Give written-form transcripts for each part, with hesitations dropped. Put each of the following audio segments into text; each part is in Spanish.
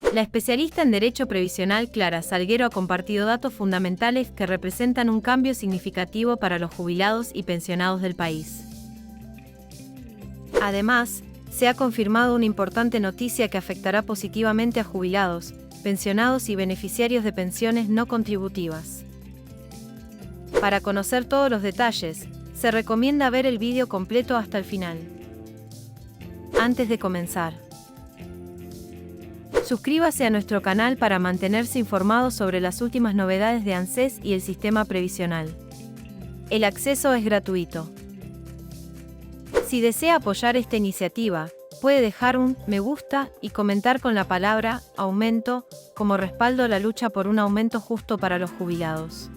La especialista en Derecho Previsional Clara Salguero ha compartido datos fundamentales que representan un cambio significativo para los jubilados y pensionados del país. Además, se ha confirmado una importante noticia que afectará positivamente a jubilados, pensionados y beneficiarios de pensiones no contributivas. Para conocer todos los detalles, se recomienda ver el vídeo completo hasta el final. Antes de comenzar, suscríbase a nuestro canal para mantenerse informado sobre las últimas novedades de ANSES y el sistema previsional. El acceso es gratuito. Si desea apoyar esta iniciativa, puede dejar un me gusta y comentar con la palabra aumento como respaldo a la lucha por un aumento justo para los jubilados.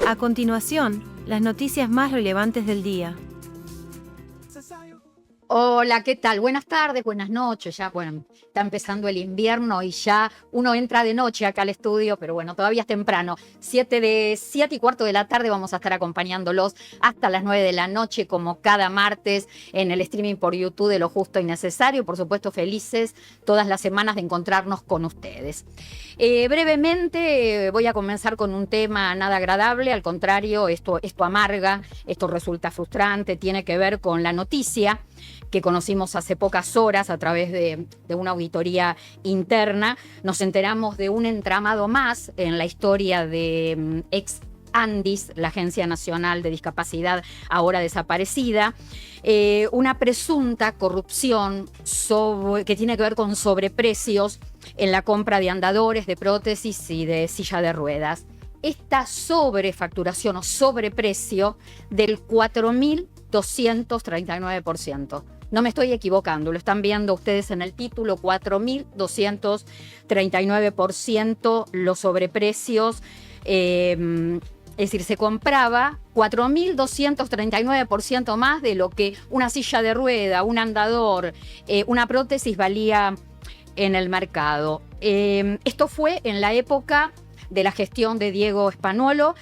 A continuación, las noticias más relevantes del día. Hola, ¿qué tal? Buenas tardes, buenas noches. Ya, bueno, está empezando el invierno y ya uno entra de noche acá al estudio, pero bueno, todavía es temprano. 7:15 de la tarde vamos a estar acompañándolos hasta las 9 de la noche, como cada martes, en el streaming por YouTube de Lo Justo y Necesario. Por supuesto, felices todas las semanas de encontrarnos con ustedes. Brevemente voy a comenzar con un tema nada agradable, al contrario, esto amarga, esto resulta frustrante, tiene que ver con la noticia que conocimos hace pocas horas a través de una auditoría interna. Nos enteramos de un entramado más en la historia de ex ANDIS, la Agencia Nacional de Discapacidad, ahora desaparecida, una presunta corrupción que tiene que ver con sobreprecios en la compra de andadores, de prótesis y de silla de ruedas. Esta sobrefacturación o sobreprecio del 4.239%. No me estoy equivocando, lo están viendo ustedes en el título, 4.239% los sobreprecios. Es decir, se compraba 4.239% más de lo que una silla de rueda, un andador, una prótesis valía en el mercado. Esto fue en la época de la gestión de Diego Spanuolo.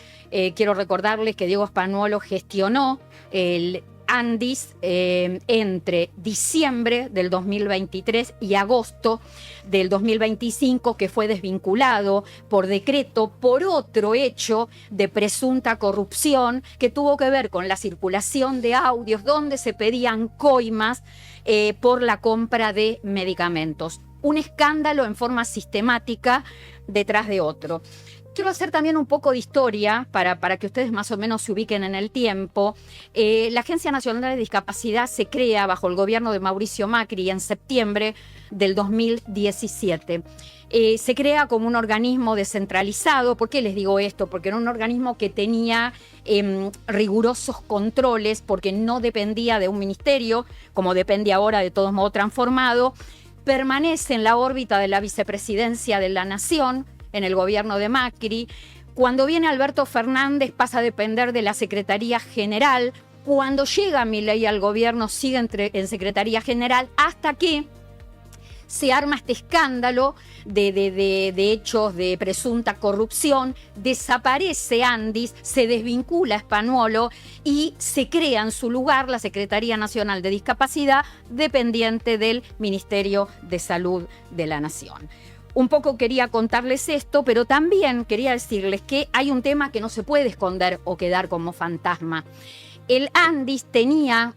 Quiero recordarles que Diego Spanuolo gestionó el ANDIS entre diciembre del 2023 y agosto del 2025, que fue desvinculado por decreto por otro hecho de presunta corrupción que tuvo que ver con la circulación de audios donde se pedían coimas por la compra de medicamentos. Un escándalo en forma sistemática detrás de otro. Quiero hacer también un poco de historia para que ustedes más o menos se ubiquen en el tiempo. La Agencia Nacional de Discapacidad se crea bajo el gobierno de Mauricio Macri en septiembre del 2017. Se crea como un organismo descentralizado. ¿Por qué les digo esto? Porque era un organismo que tenía rigurosos controles, porque no dependía de un ministerio, como depende ahora, de todos modos transformado. Permanece en la órbita de la vicepresidencia de la Nación, en el gobierno de Macri. Cuando viene Alberto Fernández pasa a depender de la Secretaría General. Cuando llega Milei al gobierno sigue en Secretaría General, hasta que se arma este escándalo de hechos de presunta corrupción. Desaparece ANDIS, se desvincula Spanuolo y se crea en su lugar la Secretaría Nacional de Discapacidad, dependiente del Ministerio de Salud de la Nación. Un poco quería contarles esto, pero también quería decirles que hay un tema que no se puede esconder o quedar como fantasma. El ANDIS tenía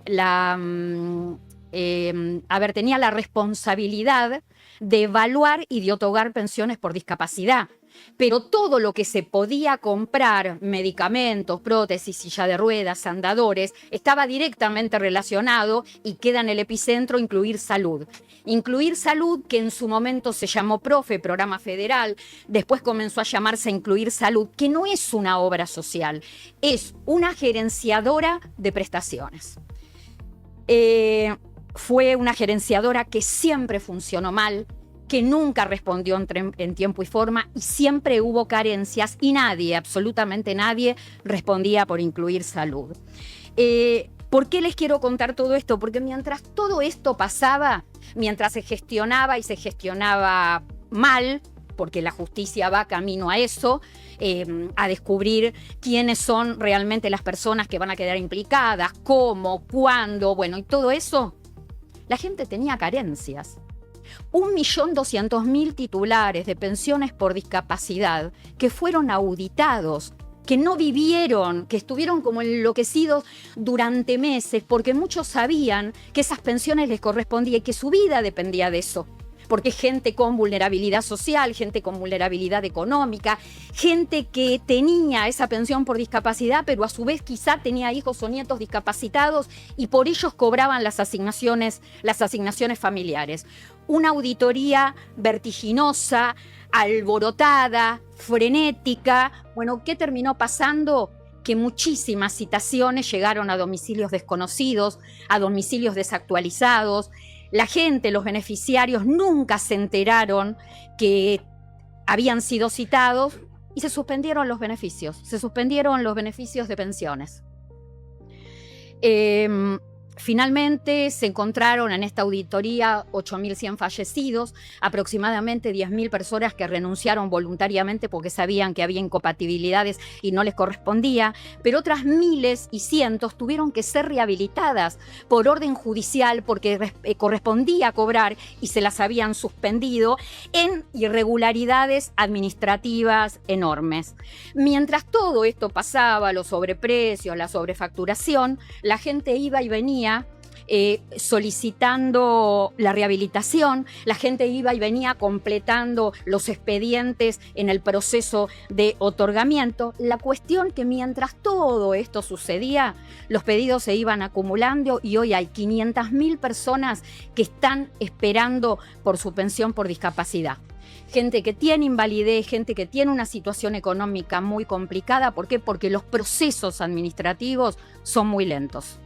tenía la responsabilidad de evaluar y de otorgar pensiones por discapacidad. Pero todo lo que se podía comprar, medicamentos, prótesis, silla de ruedas, andadores, estaba directamente relacionado y queda en el epicentro Incluir Salud. Incluir Salud, que en su momento se llamó PROFE, Programa Federal, después comenzó a llamarse Incluir Salud, que no es una obra social, es una gerenciadora de prestaciones. Fue una gerenciadora que siempre funcionó mal, que nunca respondió en tiempo y forma, y siempre hubo carencias y nadie, absolutamente nadie, respondía por Incluir Salud. ¿Por qué les quiero contar todo esto? Porque mientras todo esto pasaba, mientras se gestionaba y se gestionaba mal, porque la justicia va camino a eso, a descubrir quiénes son realmente las personas que van a quedar implicadas, cómo, cuándo, bueno, y todo eso, la gente tenía carencias. 1.200.000 titulares de pensiones por discapacidad que fueron auditados, que no vivieron, que estuvieron como enloquecidos durante meses, porque muchos sabían que esas pensiones les correspondían y que su vida dependía de eso. Porque gente con vulnerabilidad social, gente con vulnerabilidad económica, gente que tenía esa pensión por discapacidad, pero a su vez quizá tenía hijos o nietos discapacitados y por ellos cobraban las asignaciones familiares. Una auditoría vertiginosa, alborotada, frenética. Bueno, ¿qué terminó pasando? Que muchísimas citaciones llegaron a domicilios desconocidos, a domicilios desactualizados. La gente, los beneficiarios, nunca se enteraron que habían sido citados y se suspendieron los beneficios. Se suspendieron los beneficios de pensiones. Finalmente se encontraron en esta auditoría 8.100 fallecidos, aproximadamente 10.000 personas que renunciaron voluntariamente porque sabían que había incompatibilidades y no les correspondía, pero otras miles y cientos tuvieron que ser rehabilitadas por orden judicial porque correspondía cobrar y se las habían suspendido en irregularidades administrativas enormes. Mientras todo esto pasaba, los sobreprecios, la sobrefacturación, la gente iba y venía solicitando la rehabilitación, la gente iba y venía completando los expedientes en el proceso de otorgamiento. La cuestión que mientras todo esto sucedía, los pedidos se iban acumulando y hoy hay 500.000 personas que están esperando por su pensión por discapacidad. Gente que tiene invalidez, gente que tiene una situación económica muy complicada. ¿Por qué? Porque los procesos administrativos son muy lentos.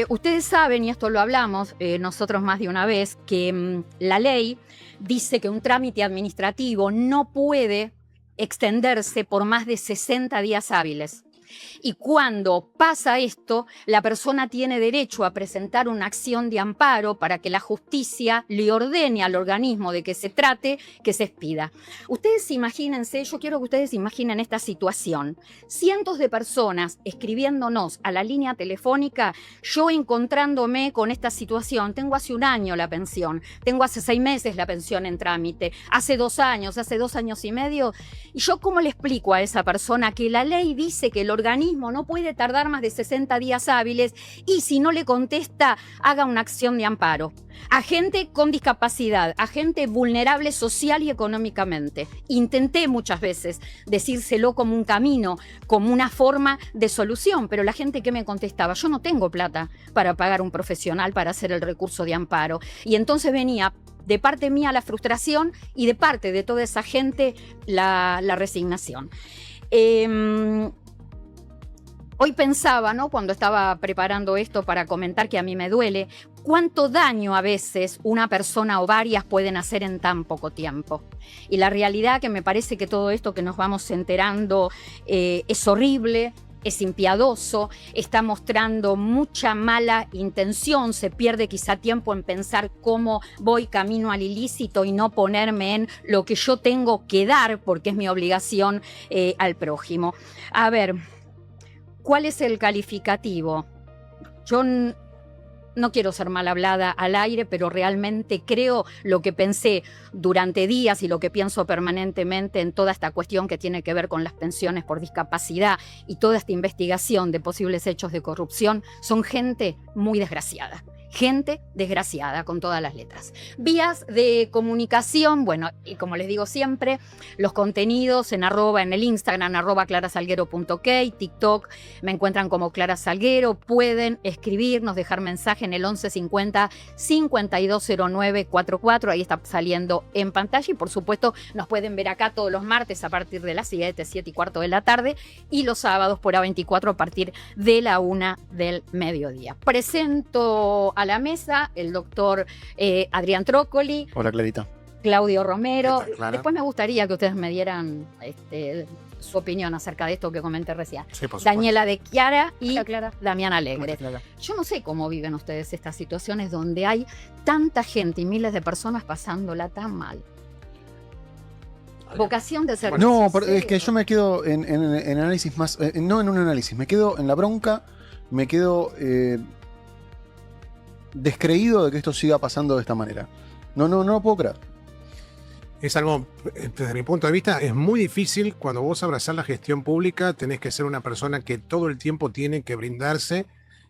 Ustedes saben, y esto lo hablamos nosotros más de una vez, que la ley dice que un trámite administrativo no puede extenderse por más de 60 días hábiles. Y cuando pasa esto, la persona tiene derecho a presentar una acción de amparo para que la justicia le ordene al organismo de que se trate, que se expida. Ustedes imagínense, yo quiero que ustedes imaginen esta situación. Cientos de personas escribiéndonos a la línea telefónica, yo encontrándome con esta situación. Tengo hace 1 año la pensión, tengo hace 6 meses la pensión en trámite, hace 2 años, hace 2 años y medio. ¿Y yo cómo le explico a esa persona que la ley dice que el organismo no puede tardar más de 60 días hábiles y si no le contesta, haga una acción de amparo? A gente con discapacidad, a gente vulnerable social y económicamente. Intenté muchas veces decírselo como un camino, como una forma de solución, pero la gente que me contestaba, yo no tengo plata para pagar un profesional para hacer el recurso de amparo. Y entonces venía de parte mía la frustración y de parte de toda esa gente la resignación. Hoy pensaba, ¿no?, cuando estaba preparando esto para comentar que a mí me duele, cuánto daño a veces una persona o varias pueden hacer en tan poco tiempo. Y la realidad que me parece que todo esto que nos vamos enterando es horrible, es impiadoso, está mostrando mucha mala intención, se pierde quizá tiempo en pensar cómo voy camino al ilícito y no ponerme en lo que yo tengo que dar porque es mi obligación al prójimo. A ver, ¿cuál es el calificativo? Yo no quiero ser mal hablada al aire, pero realmente creo lo que pensé durante días y lo que pienso permanentemente en toda esta cuestión que tiene que ver con las pensiones por discapacidad y toda esta investigación de posibles hechos de corrupción. Son gente muy desgraciada. Gente desgraciada con todas las letras. Vías de comunicación, bueno, y como les digo siempre, los contenidos en el Instagram, @clarasalguero.ok, TikTok, me encuentran como Clara Salguero. Pueden escribirnos, dejar mensaje en el 1150 5209 44, ahí está saliendo en pantalla. Y por supuesto nos pueden ver acá todos los martes a partir de las 7:15 de la tarde y los sábados por A24 a partir de la 1 del mediodía. Presento a la mesa el doctor Adrián Trócoli. Hola, Clarita. Claudio Romero. Después me gustaría que ustedes me dieran su opinión acerca de esto que comenté recién. Sí, por supuesto. Daniela de Chiara y Damián Alegre. Hola. Yo no sé cómo viven ustedes estas situaciones donde hay tanta gente y miles de personas pasándola tan mal. Vocación de servicio. No, es que yo me quedo en análisis más... no en un análisis, me quedo en la bronca, me quedo... descreído de que esto siga pasando de esta manera. No lo puedo creer. Es algo, desde mi punto de vista, es muy difícil. Cuando vos abrazás la gestión pública, tenés que ser una persona que todo el tiempo tiene que brindarse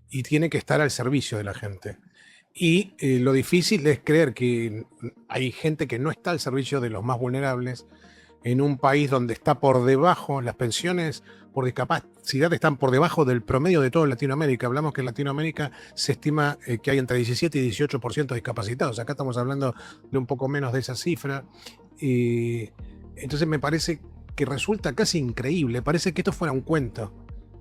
y tiene que estar al servicio de la gente. Y lo difícil es creer que hay gente que no está al servicio de los más vulnerables en un país donde está por debajo, las pensiones por discapacidad están por debajo del promedio de toda Latinoamérica. Hablamos que en Latinoamérica se estima que hay entre 17 y 18% de discapacitados. Acá estamos hablando de un poco menos de esa cifra. Entonces me parece que resulta casi increíble. Parece que esto fuera un cuento.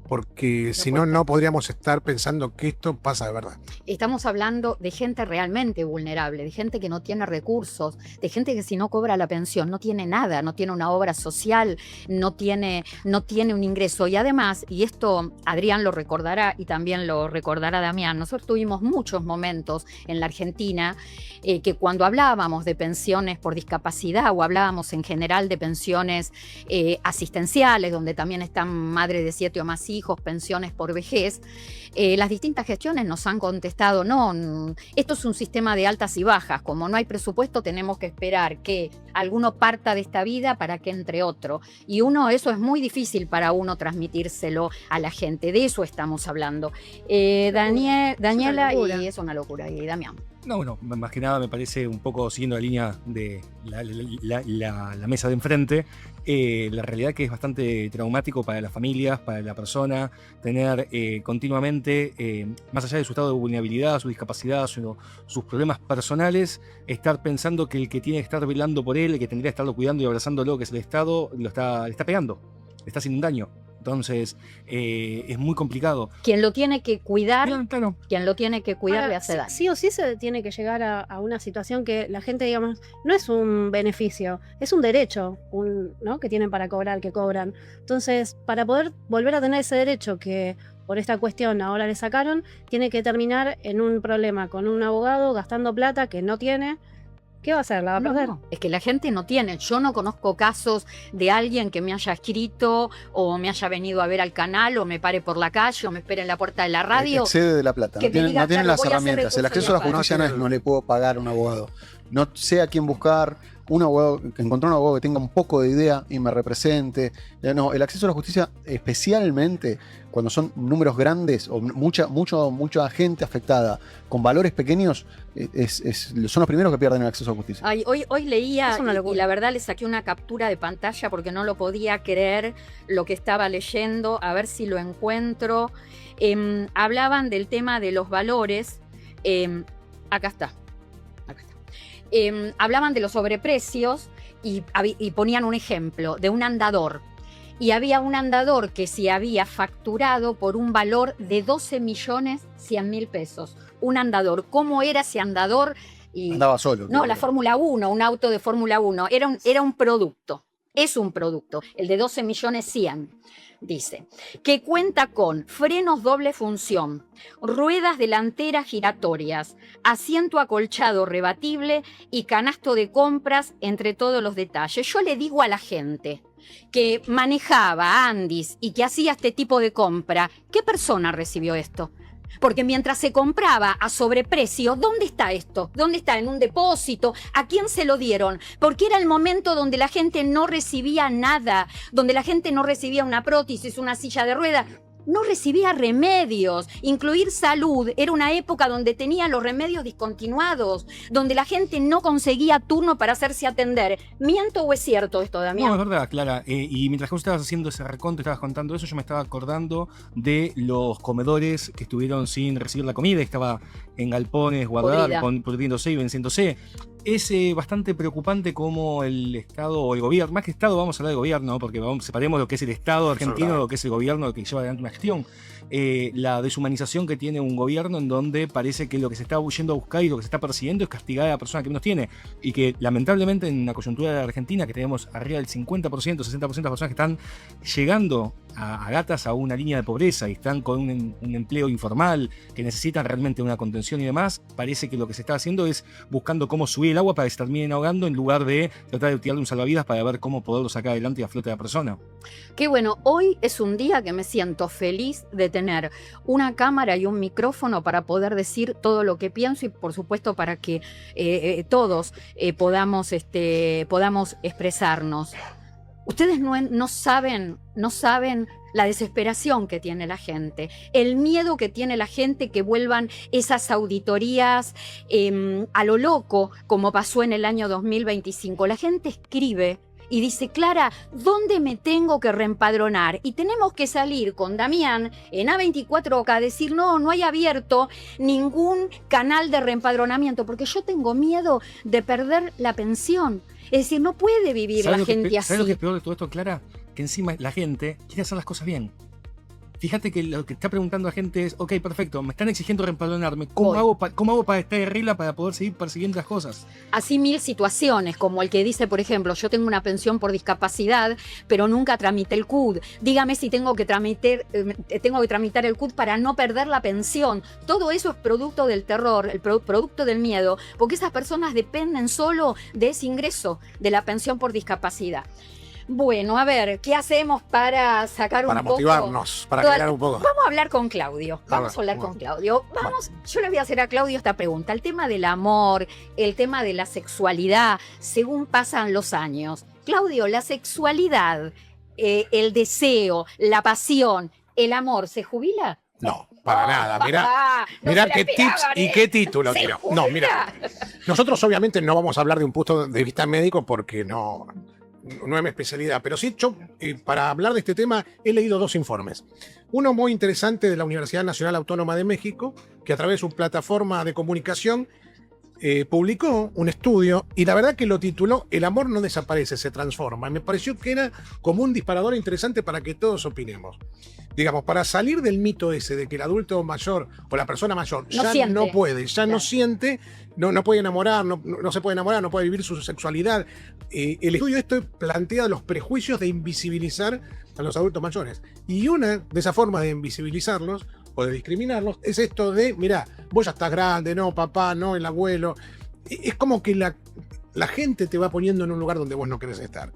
Porque si no, no podríamos estar pensando que esto pasa de verdad. Estamos hablando de gente realmente vulnerable, de gente que no tiene recursos, de gente que si no cobra la pensión no tiene nada, no tiene una obra social, no tiene un ingreso. Y además, y esto Adrián lo recordará y también lo recordará Damián, nosotros tuvimos muchos momentos en la Argentina que cuando hablábamos de pensiones por discapacidad o hablábamos en general de pensiones asistenciales, donde también están madres de 7 o más hijos, pensiones por vejez, las distintas gestiones nos han contestado, no, esto es un sistema de altas y bajas, como no hay presupuesto tenemos que esperar que alguno parta de esta vida para que entre otro, y eso es muy difícil para uno transmitírselo a la gente, de eso estamos hablando. Daniela, y es una locura, y Damián. No, bueno, más que nada me parece un poco siguiendo la línea de la mesa de enfrente, la realidad que es bastante traumático para las familias, para la persona, tener continuamente, más allá de su estado de vulnerabilidad, su discapacidad, sus problemas personales, estar pensando que el que tiene que estar velando por él, el que tendría que estarlo cuidando y abrazándolo, que es el Estado, le está pegando, le está haciendo un daño. Entonces, es muy complicado. Quien lo tiene que cuidar, claro. Quien lo tiene que cuidar le hace daño. Sí o sí se tiene que llegar a una situación que la gente, digamos, no es un beneficio, es un derecho, ¿no? Que tienen para cobrar, que cobran. Entonces, para poder volver a tener ese derecho que por esta cuestión ahora le sacaron, tiene que terminar en un problema con un abogado gastando plata que no tiene. ¿Qué va a hacer? ¿La va a perder? No, es que la gente no tiene. Yo no conozco casos de alguien que me haya escrito o me haya venido a ver al canal o me pare por la calle o me espere en la puerta de la radio. Excede de la plata. No tienen las herramientas. El acceso a la justicia no le puedo pagar a un abogado. No sé a quién buscar. Un abogado, encontrar un abogado que tenga un poco de idea y me represente. No, el acceso a la justicia, especialmente cuando son números grandes o mucha gente afectada con valores pequeños, son los primeros que pierden el acceso a la justicia. Ay, hoy leía y la verdad le saqué una captura de pantalla porque no lo podía creer lo que estaba leyendo, a ver si lo encuentro. Hablaban del tema de los valores. Acá está. Hablaban de los sobreprecios y ponían un ejemplo de un andador. Y había un andador que se había facturado por un valor de 12.100.000 pesos. Un andador. ¿Cómo era ese andador? Andaba solo. No, la Fórmula 1, un auto de Fórmula 1. Era un producto. Es un producto. El de 12.100.000. Dice, que cuenta con frenos doble función, ruedas delanteras giratorias, asiento acolchado rebatible y canasto de compras, entre todos los detalles. Yo le digo a la gente que manejaba Andis y que hacía este tipo de compra, ¿qué persona recibió esto? Porque mientras se compraba a sobreprecio, ¿dónde está esto? ¿Dónde está? ¿En un depósito? ¿A quién se lo dieron? Porque era el momento donde la gente no recibía nada, donde la gente no recibía una prótesis, una silla de ruedas, no recibía remedios. Incluir salud era una época donde tenía los remedios discontinuados, donde la gente no conseguía turno para hacerse atender. ¿Miento o es cierto esto, Damián? No, es verdad, Clara. Y mientras vos estabas haciendo ese reconto, estabas contando eso, yo me estaba acordando de los comedores que estuvieron sin recibir la comida, estaba en galpones guardados, pudriéndose y venciéndose. Es bastante preocupante cómo el Estado o el gobierno, más que Estado, vamos a hablar de gobierno, porque separemos lo que es el Estado argentino, lo que es el gobierno que lleva adelante una gestión. La deshumanización que tiene un gobierno en donde parece que lo que se está yendo a buscar y lo que se está persiguiendo es castigar a la persona que menos tiene. Y que lamentablemente en la coyuntura de la Argentina, que tenemos arriba del 50%, 60% de las personas que están llegando a gatas a una línea de pobreza y están con un empleo informal, que necesitan realmente una contención y demás, parece que lo que se está haciendo es buscando cómo subir el agua para que se terminen ahogando en lugar de tratar de tirarle un salvavidas para ver cómo poderlo sacar adelante y a flote a la persona. Qué bueno, hoy es un día que me siento feliz de tener una cámara y un micrófono para poder decir todo lo que pienso y por supuesto para que todos podamos expresarnos. Ustedes no saben la desesperación que tiene la gente, el miedo que tiene la gente que vuelvan esas auditorías a lo loco, como pasó en el año 2025. La gente escribe y dice, Clara, ¿dónde me tengo que reempadronar? Y tenemos que salir con Damián en A24 a decir, no hay abierto ningún canal de reempadronamiento, porque yo tengo miedo de perder la pensión. Es decir, no puede vivir la gente así. ¿Sabes lo que es peor de todo esto, Clara? Que encima la gente quiere hacer las cosas bien. Fíjate que lo que está preguntando la gente es, ok, perfecto, me están exigiendo reempadronarme. ¿Cómo hago para estar en regla para poder seguir persiguiendo las cosas? Así 1000 situaciones, como el que dice, por ejemplo, yo tengo una pensión por discapacidad, pero nunca tramité el CUD. Dígame si tengo que tramitar el CUD para no perder la pensión. Todo eso es producto del terror, producto del miedo, porque esas personas dependen solo de ese ingreso, de la pensión por discapacidad. Bueno, a ver, ¿qué hacemos para sacar un poco? Para motivarnos, para crear un poco. Vamos a hablar con Claudio. Yo le voy a hacer a Claudio esta pregunta. El tema del amor, el tema de la sexualidad, según pasan los años. Claudio, la sexualidad, el deseo, la pasión, el amor, ¿se jubila? No, para nada. Mirá qué tips y qué título quiero. No, mira. Nosotros obviamente no vamos a hablar de un punto de vista médico porque no es mi especialidad, pero sí, yo para hablar de este tema he leído 2 informes. Uno muy interesante de la Universidad Nacional Autónoma de México, que a través de su plataforma de comunicación publicó un estudio y la verdad que lo tituló El amor no desaparece, se transforma. Me pareció que era como un disparador interesante para que todos opinemos. Digamos, para salir del mito ese de que el adulto mayor o la persona mayor no siente, no puede enamorar, no se puede enamorar, no puede vivir su sexualidad. El estudio esto plantea los prejuicios de invisibilizar a los adultos mayores. Y una de esas formas de invisibilizarlos o de discriminarlos es esto de, mirá, vos ya estás grande, no, papá, no, el abuelo. Es como que la gente te va poniendo en un lugar donde vos no querés estar.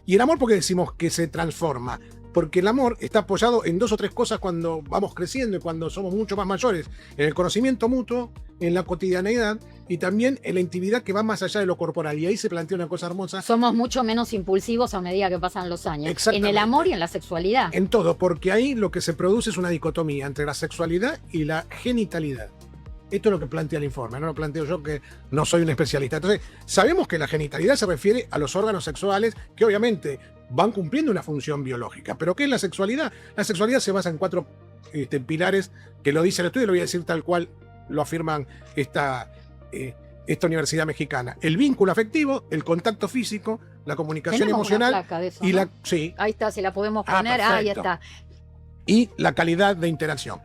Y el amor, ¿por qué decimos que se transforma? Porque el amor está apoyado en 2 o 3 cosas cuando vamos creciendo y cuando somos mucho más mayores. En el conocimiento mutuo, en la cotidianeidad y también en la intimidad que va más allá de lo corporal. Y ahí se plantea una cosa hermosa. Somos mucho menos impulsivos a medida que pasan los años. En el amor y en la sexualidad. En todo, porque ahí lo que se produce es una dicotomía entre la sexualidad y la genitalidad. Esto es lo que plantea el informe, no lo planteo yo que no soy un especialista. Entonces, sabemos que la genitalidad se refiere a los órganos sexuales que obviamente van cumpliendo una función biológica. ¿Pero qué es la sexualidad? La sexualidad se basa en 4 pilares que lo dice el estudio, lo voy a decir tal cual lo afirman esta universidad mexicana. El vínculo afectivo, el contacto físico, la comunicación emocional una placa de eso, y ¿no? sí. Ahí está, si la podemos poner, ahí está. Y la calidad de interacción.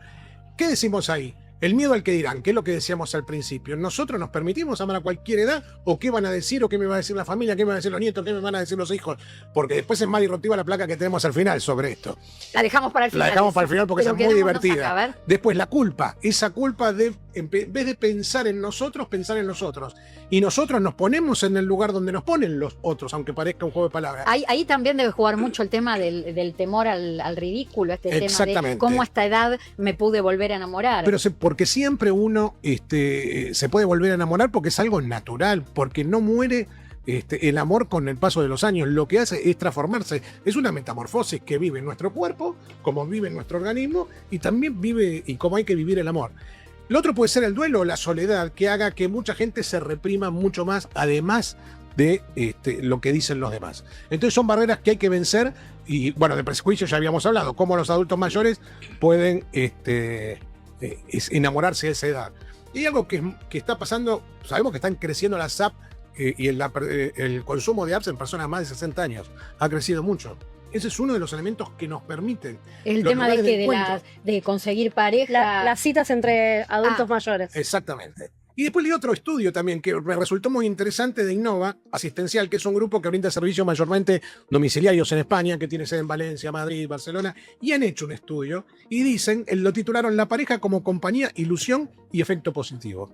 ¿Qué decimos ahí? El miedo al que dirán, que es lo que decíamos al principio. ¿Nosotros nos permitimos amar a cualquier edad? ¿O qué van a decir? ¿O qué me va a decir la familia? ¿Qué me van a decir los nietos? ¿Qué me van a decir los hijos? Porque después es más disruptiva la placa que tenemos al final sobre esto. La dejamos para el final. La dejamos para el final porque es muy divertida. Acá, después la culpa. Esa culpa de, en vez de pensar en nosotros, pensar en los otros. Y nosotros nos ponemos en el lugar donde nos ponen los otros, aunque parezca un juego de palabras. Ahí también debe jugar mucho el tema del temor al ridículo, tema de cómo a esta edad me pude volver a enamorar. Pero porque siempre uno se puede volver a enamorar porque es algo natural, porque no muere el amor con el paso de los años. Lo que hace es transformarse. Es una metamorfosis que vive en nuestro cuerpo, como vive en nuestro organismo, y también vive y como hay que vivir el amor. Lo otro puede ser el duelo o la soledad, que haga que mucha gente se reprima mucho más, además de lo que dicen los demás. Entonces son barreras que hay que vencer. Y bueno, de prejuicios ya habíamos hablado, cómo los adultos mayores pueden enamorarse de esa edad. Y hay algo que está pasando, sabemos que están creciendo las apps y el consumo de apps en personas más de 60 años. Ha crecido mucho. Ese es uno de los elementos que nos permiten. El tema de conseguir pareja. Las citas entre adultos mayores. Exactamente. Y después leí otro estudio también que me resultó muy interesante de Innova Asistencial, que es un grupo que brinda servicios mayormente domiciliarios en España, que tiene sede en Valencia, Madrid, Barcelona, y han hecho un estudio y dicen, lo titularon La pareja como compañía, ilusión y efecto positivo.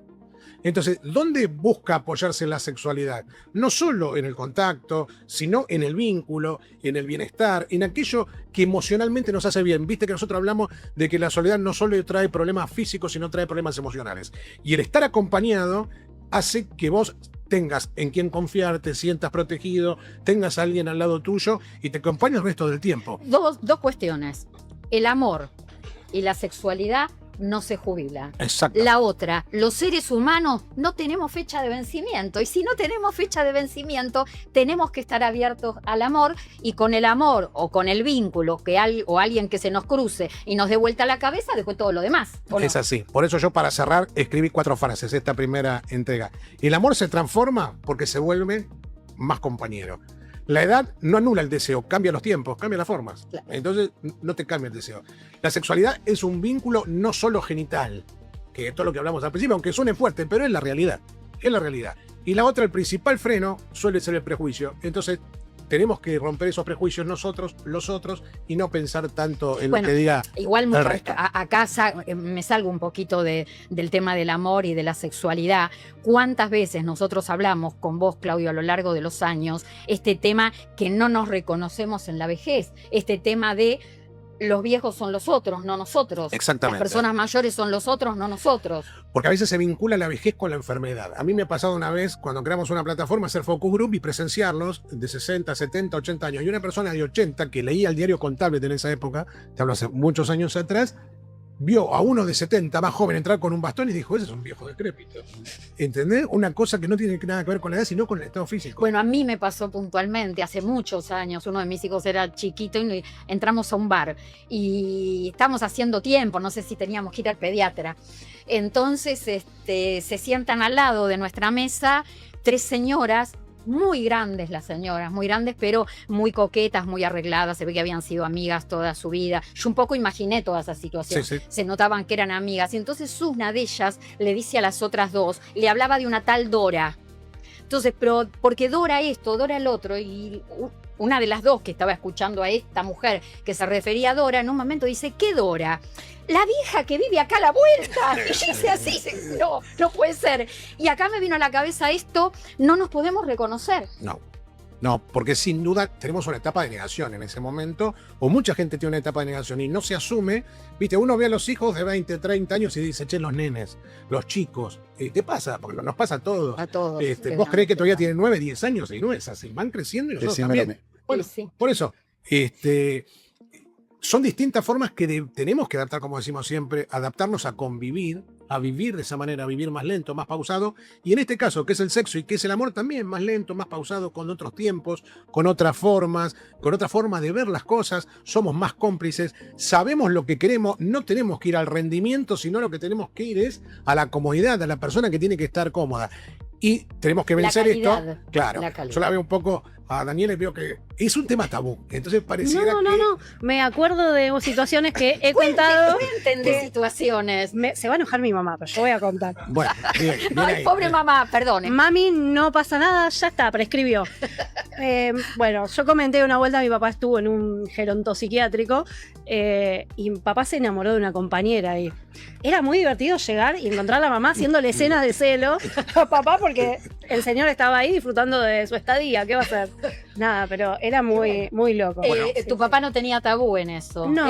Entonces, ¿dónde busca apoyarse la sexualidad? No solo en el contacto, sino en el vínculo, en el bienestar, en aquello que emocionalmente nos hace bien. Viste que nosotros hablamos de que la soledad no solo trae problemas físicos, sino trae problemas emocionales. Y el estar acompañado hace que vos tengas en quien confiar, te sientas protegido, tengas a alguien al lado tuyo y te acompañe el resto del tiempo. Dos cuestiones. El amor y la sexualidad no se jubila. Exacto. La otra, los seres humanos no tenemos fecha de vencimiento, y si no tenemos fecha de vencimiento, tenemos que estar abiertos al amor, y con el amor o con el vínculo o alguien que se nos cruce y nos dé vuelta la cabeza, después todo lo demás. Es así. Por eso yo, para cerrar, escribí 4 frases esta primera entrega. El amor se transforma porque se vuelve más compañero. La edad no anula el deseo, cambia los tiempos, cambia las formas. Claro. Entonces no te cambia el deseo. La sexualidad es un vínculo no solo genital, que es todo lo que hablamos al principio, aunque suene fuerte, pero es la realidad. Es la realidad. Y la otra, el principal freno, suele ser el prejuicio. Entonces tenemos que romper esos prejuicios nosotros, los otros, y no pensar tanto en lo que diga igual el resto. Acá me salgo un poquito del tema del amor y de la sexualidad. ¿Cuántas veces nosotros hablamos con vos, Claudio, a lo largo de los años, este tema que no nos reconocemos en la vejez, este tema de los viejos son los otros, no nosotros. Exactamente. Las personas mayores son los otros, no nosotros. Porque a veces se vincula la vejez con la enfermedad. A mí me ha pasado una vez, cuando creamos una plataforma, hacer focus group y presenciarlos de 60, 70, 80 años. Y una persona de 80 que leía el diario contable en esa época, te hablo hace muchos años atrás, vio a uno de 70 más joven entrar con un bastón y dijo, ese es un viejo decrépito. ¿Entendés? Una cosa que no tiene nada que ver con la edad, sino con el estado físico. Bueno, a mí me pasó puntualmente, hace muchos años, uno de mis hijos era chiquito y entramos a un bar y estábamos haciendo tiempo, no sé si teníamos que ir al pediatra. Entonces se sientan al lado de nuestra mesa 3 señoras, muy grandes las señoras, muy grandes, pero muy coquetas, muy arregladas, se ve que habían sido amigas toda su vida. Yo un poco imaginé toda esa situación, sí. Se notaban que eran amigas, y entonces una de ellas le dice a las otras 2, le hablaba de una tal Dora. Entonces, pero porque Dora esto, Dora el otro, y una de las 2 que estaba escuchando a esta mujer que se refería a Dora, en un momento dice, ¿qué Dora? La vieja que vive acá a la vuelta. Y yo hice así, no puede ser. Y acá me vino a la cabeza esto, no nos podemos reconocer. No, porque sin duda tenemos una etapa de negación en ese momento, o mucha gente tiene una etapa de negación y no se asume. Viste, uno ve a los hijos de 20, 30 años y dice, che, los nenes, los chicos, ¿qué pasa? Porque nos pasa a todos. A todos. Vos creés que todavía tienen 9, 10 años y no es así, van creciendo y nosotros también. Bueno, sí. Por eso, son distintas formas que tenemos que adaptar, como decimos siempre, adaptarnos a convivir, a vivir de esa manera, a vivir más lento, más pausado, y en este caso, que es el sexo y que es el amor, también más lento, más pausado, con otros tiempos, con otras formas, con otra forma de ver las cosas, somos más cómplices, sabemos lo que queremos, no tenemos que ir al rendimiento, sino lo que tenemos que ir es a la comodidad, a la persona que tiene que estar cómoda. Y tenemos que vencer esto. Claro, yo la veo un poco a Daniela y veo que es un tema tabú. Entonces pareciera No. Me acuerdo de situaciones que he contado. De situaciones. Se va a enojar mi mamá, pero yo voy a contar. Bueno, bien Ay, pobre mamá, perdone. Mami, no pasa nada, ya está, prescribió. Bueno, yo comenté una vuelta, mi papá estuvo en un gerontopsiquiátrico y mi papá se enamoró de una compañera y era muy divertido llegar y encontrar a la mamá haciéndole escenas de celo a papá porque el señor estaba ahí disfrutando de su estadía. ¿Qué va a hacer? Nada, pero era muy loco. Tu papá no tenía tabú en eso. No.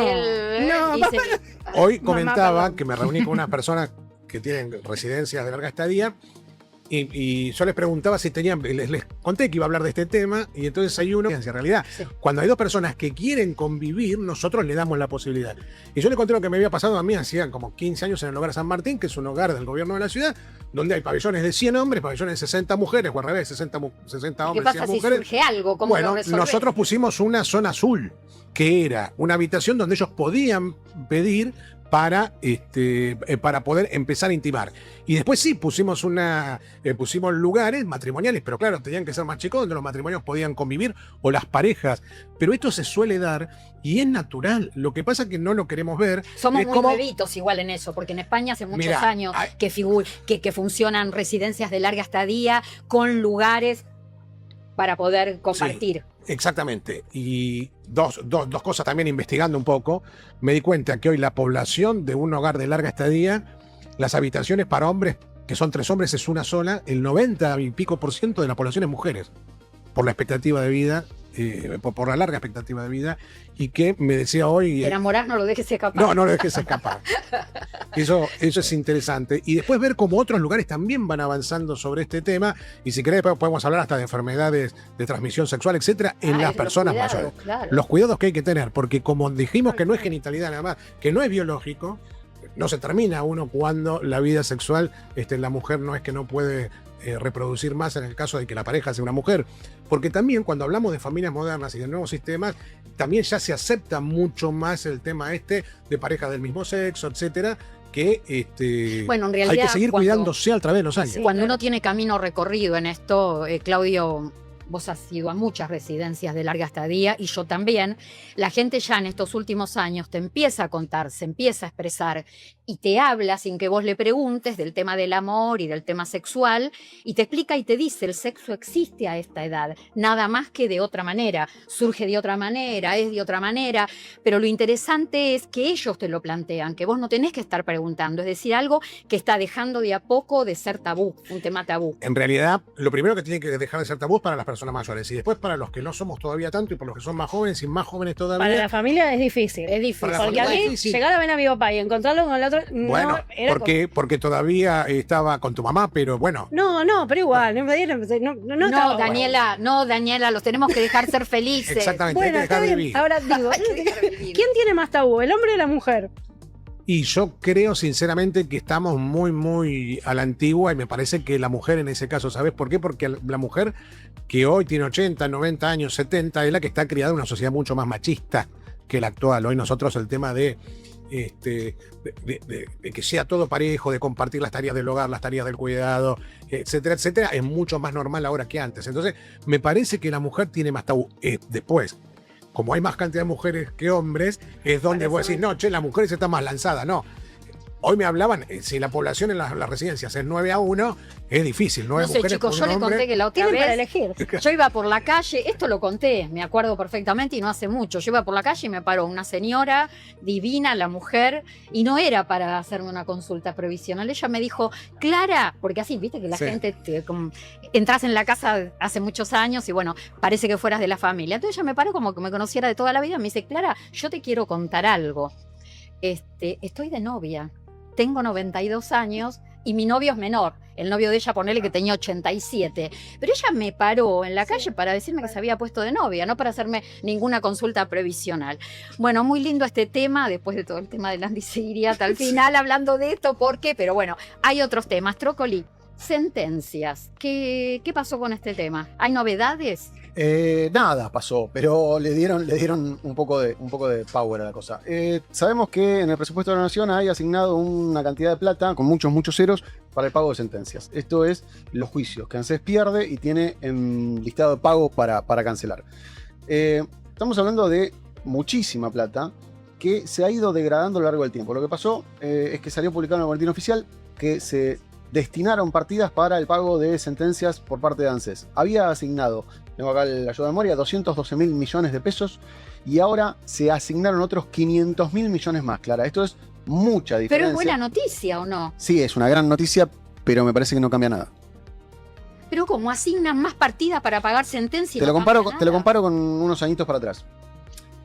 Hoy comentaba que me reuní con unas personas que tienen residencias de larga estadía y yo les preguntaba si tenían, les conté que iba a hablar de este tema y entonces hay uno, en realidad, cuando hay 2 personas que quieren convivir, nosotros le damos la posibilidad. Y yo le conté lo que me había pasado a mí hacía como 15 años en el Hogar San Martín, que es un hogar del gobierno de la ciudad, donde hay pabellones de 100 hombres, pabellones de 60 mujeres, o al revés, 60 hombres, ¿qué pasa 100 mujeres? Si surge algo? ¿Cómo bueno, nosotros pusimos una zona azul, que era una habitación donde ellos podían pedir, para poder empezar a intimar. Y después sí, pusimos lugares matrimoniales, pero claro, tenían que ser más chicos, donde los matrimonios podían convivir, o las parejas. Pero esto se suele dar y es natural. Lo que pasa es que no lo queremos ver. Somos muy nuevitos igual en eso, porque en España hace muchos años que funcionan residencias de larga estadía con lugares para poder compartir. Sí, exactamente. Y dos cosas también, investigando un poco, me di cuenta que hoy la población de un hogar de larga estadía, las habitaciones para hombres, que son 3 hombres, es una sola, el 90 y pico % de la población es mujeres, por la expectativa de vida, por la larga expectativa de vida, y que me decía hoy... Te enamorás, no lo dejes escapar. No lo dejes escapar. Eso es interesante. Y después ver cómo otros lugares también van avanzando sobre este tema, y si querés podemos hablar hasta de enfermedades de transmisión sexual, etcétera, en las personas mayores. Claro. Los cuidados que hay que tener, porque como dijimos que no es genitalidad nada más, que no es biológico, no se termina uno cuando la vida sexual, la mujer no es que no puede reproducir más en el caso de que la pareja sea una mujer, porque también cuando hablamos de familias modernas y de nuevos sistemas, también ya se acepta mucho más el tema de parejas del mismo sexo, etcétera, que bueno, en realidad, hay que seguir cuidándose a través de los años. Sí, cuando uno tiene camino recorrido en esto, Claudio, vos has ido a muchas residencias de larga estadía y yo también, la gente ya en estos últimos años te empieza a contar, se empieza a expresar y te habla sin que vos le preguntes del tema del amor y del tema sexual y te explica y te dice, el sexo existe a esta edad, nada más que de otra manera, surge de otra manera, es de otra manera, pero lo interesante es que ellos te lo plantean, que vos no tenés que estar preguntando, es decir, algo que está dejando de a poco de ser tabú, un tema tabú. En realidad, lo primero que tiene que dejar de ser tabú es para las personas mayores y después para los que no somos todavía tanto y por los que son más jóvenes y más jóvenes todavía. Para la familia es difícil. Es difícil. Porque a mí llegar a ver a mi papá y encontrarlo con el otro. Bueno, no, era porque todavía estaba con tu mamá, pero bueno. No, pero igual. No, Daniela, los tenemos que dejar ser felices. Exactamente, bueno, hay que dejar vivir. Ahora digo, ¿quién tiene más tabú, el hombre o la mujer? Y yo creo sinceramente que estamos muy, muy a la antigua y me parece que la mujer en ese caso, ¿sabes por qué? Porque la mujer que hoy tiene 80, 90 años, 70, es la que está criada en una sociedad mucho más machista que la actual. Hoy nosotros el tema de que sea todo parejo, de compartir las tareas del hogar, las tareas del cuidado, etcétera, etcétera, es mucho más normal ahora que antes. Entonces, me parece que la mujer tiene más tabú. Después, como hay más cantidad de mujeres que hombres, es donde vos decís, no, la mujer está más lanzada. No. Hoy me hablaban, si la población en las residencias es 9-1, es difícil. 9 no sé, mujeres chicos, por yo le conté que la otra vez para elegir. Yo iba por la calle, esto lo conté, me acuerdo perfectamente y no hace mucho. Yo iba por la calle y me paró una señora divina, la mujer, y no era para hacerme una consulta previsional. Ella me dijo, Clara, porque así, viste que la gente entras en la casa hace muchos años y bueno, parece que fueras de la familia. Entonces ella me paró como que me conociera de toda la vida y me dice, Clara, yo te quiero contar algo. Estoy de novia. Tengo 92 años y mi novio es menor. El novio de ella, ponele que tenía 87. Pero ella me paró en la calle para decirme que se había puesto de novia, no para hacerme ninguna consulta previsional. Bueno, muy lindo este tema, después de todo el tema de Landy seguiría hasta el final hablando de esto, ¿por qué? Pero bueno, hay otros temas. Trócoli, sentencias. ¿Qué pasó con este tema? ¿Hay novedades? Nada pasó, pero le dieron un poco de power a la cosa. Sabemos que en el presupuesto de la Nación hay asignado una cantidad de plata, con muchos ceros, para el pago de sentencias. Esto es los juicios que ANSES pierde y tiene en listado de pago para cancelar. Estamos hablando de muchísima plata que se ha ido degradando a lo largo del tiempo. Lo que pasó es que salió publicado en el boletín oficial que se destinaron partidas para el pago de sentencias por parte de ANSES. Había asignado, tengo acá la ayuda de memoria, 212.000 millones de pesos y ahora se asignaron otros 500.000 millones más, Clara. Esto es mucha diferencia. Pero es buena noticia, ¿o no? Sí, es una gran noticia, pero me parece que no cambia nada. Pero como asignan más partidas para pagar sentencias. Te lo comparo con unos añitos para atrás.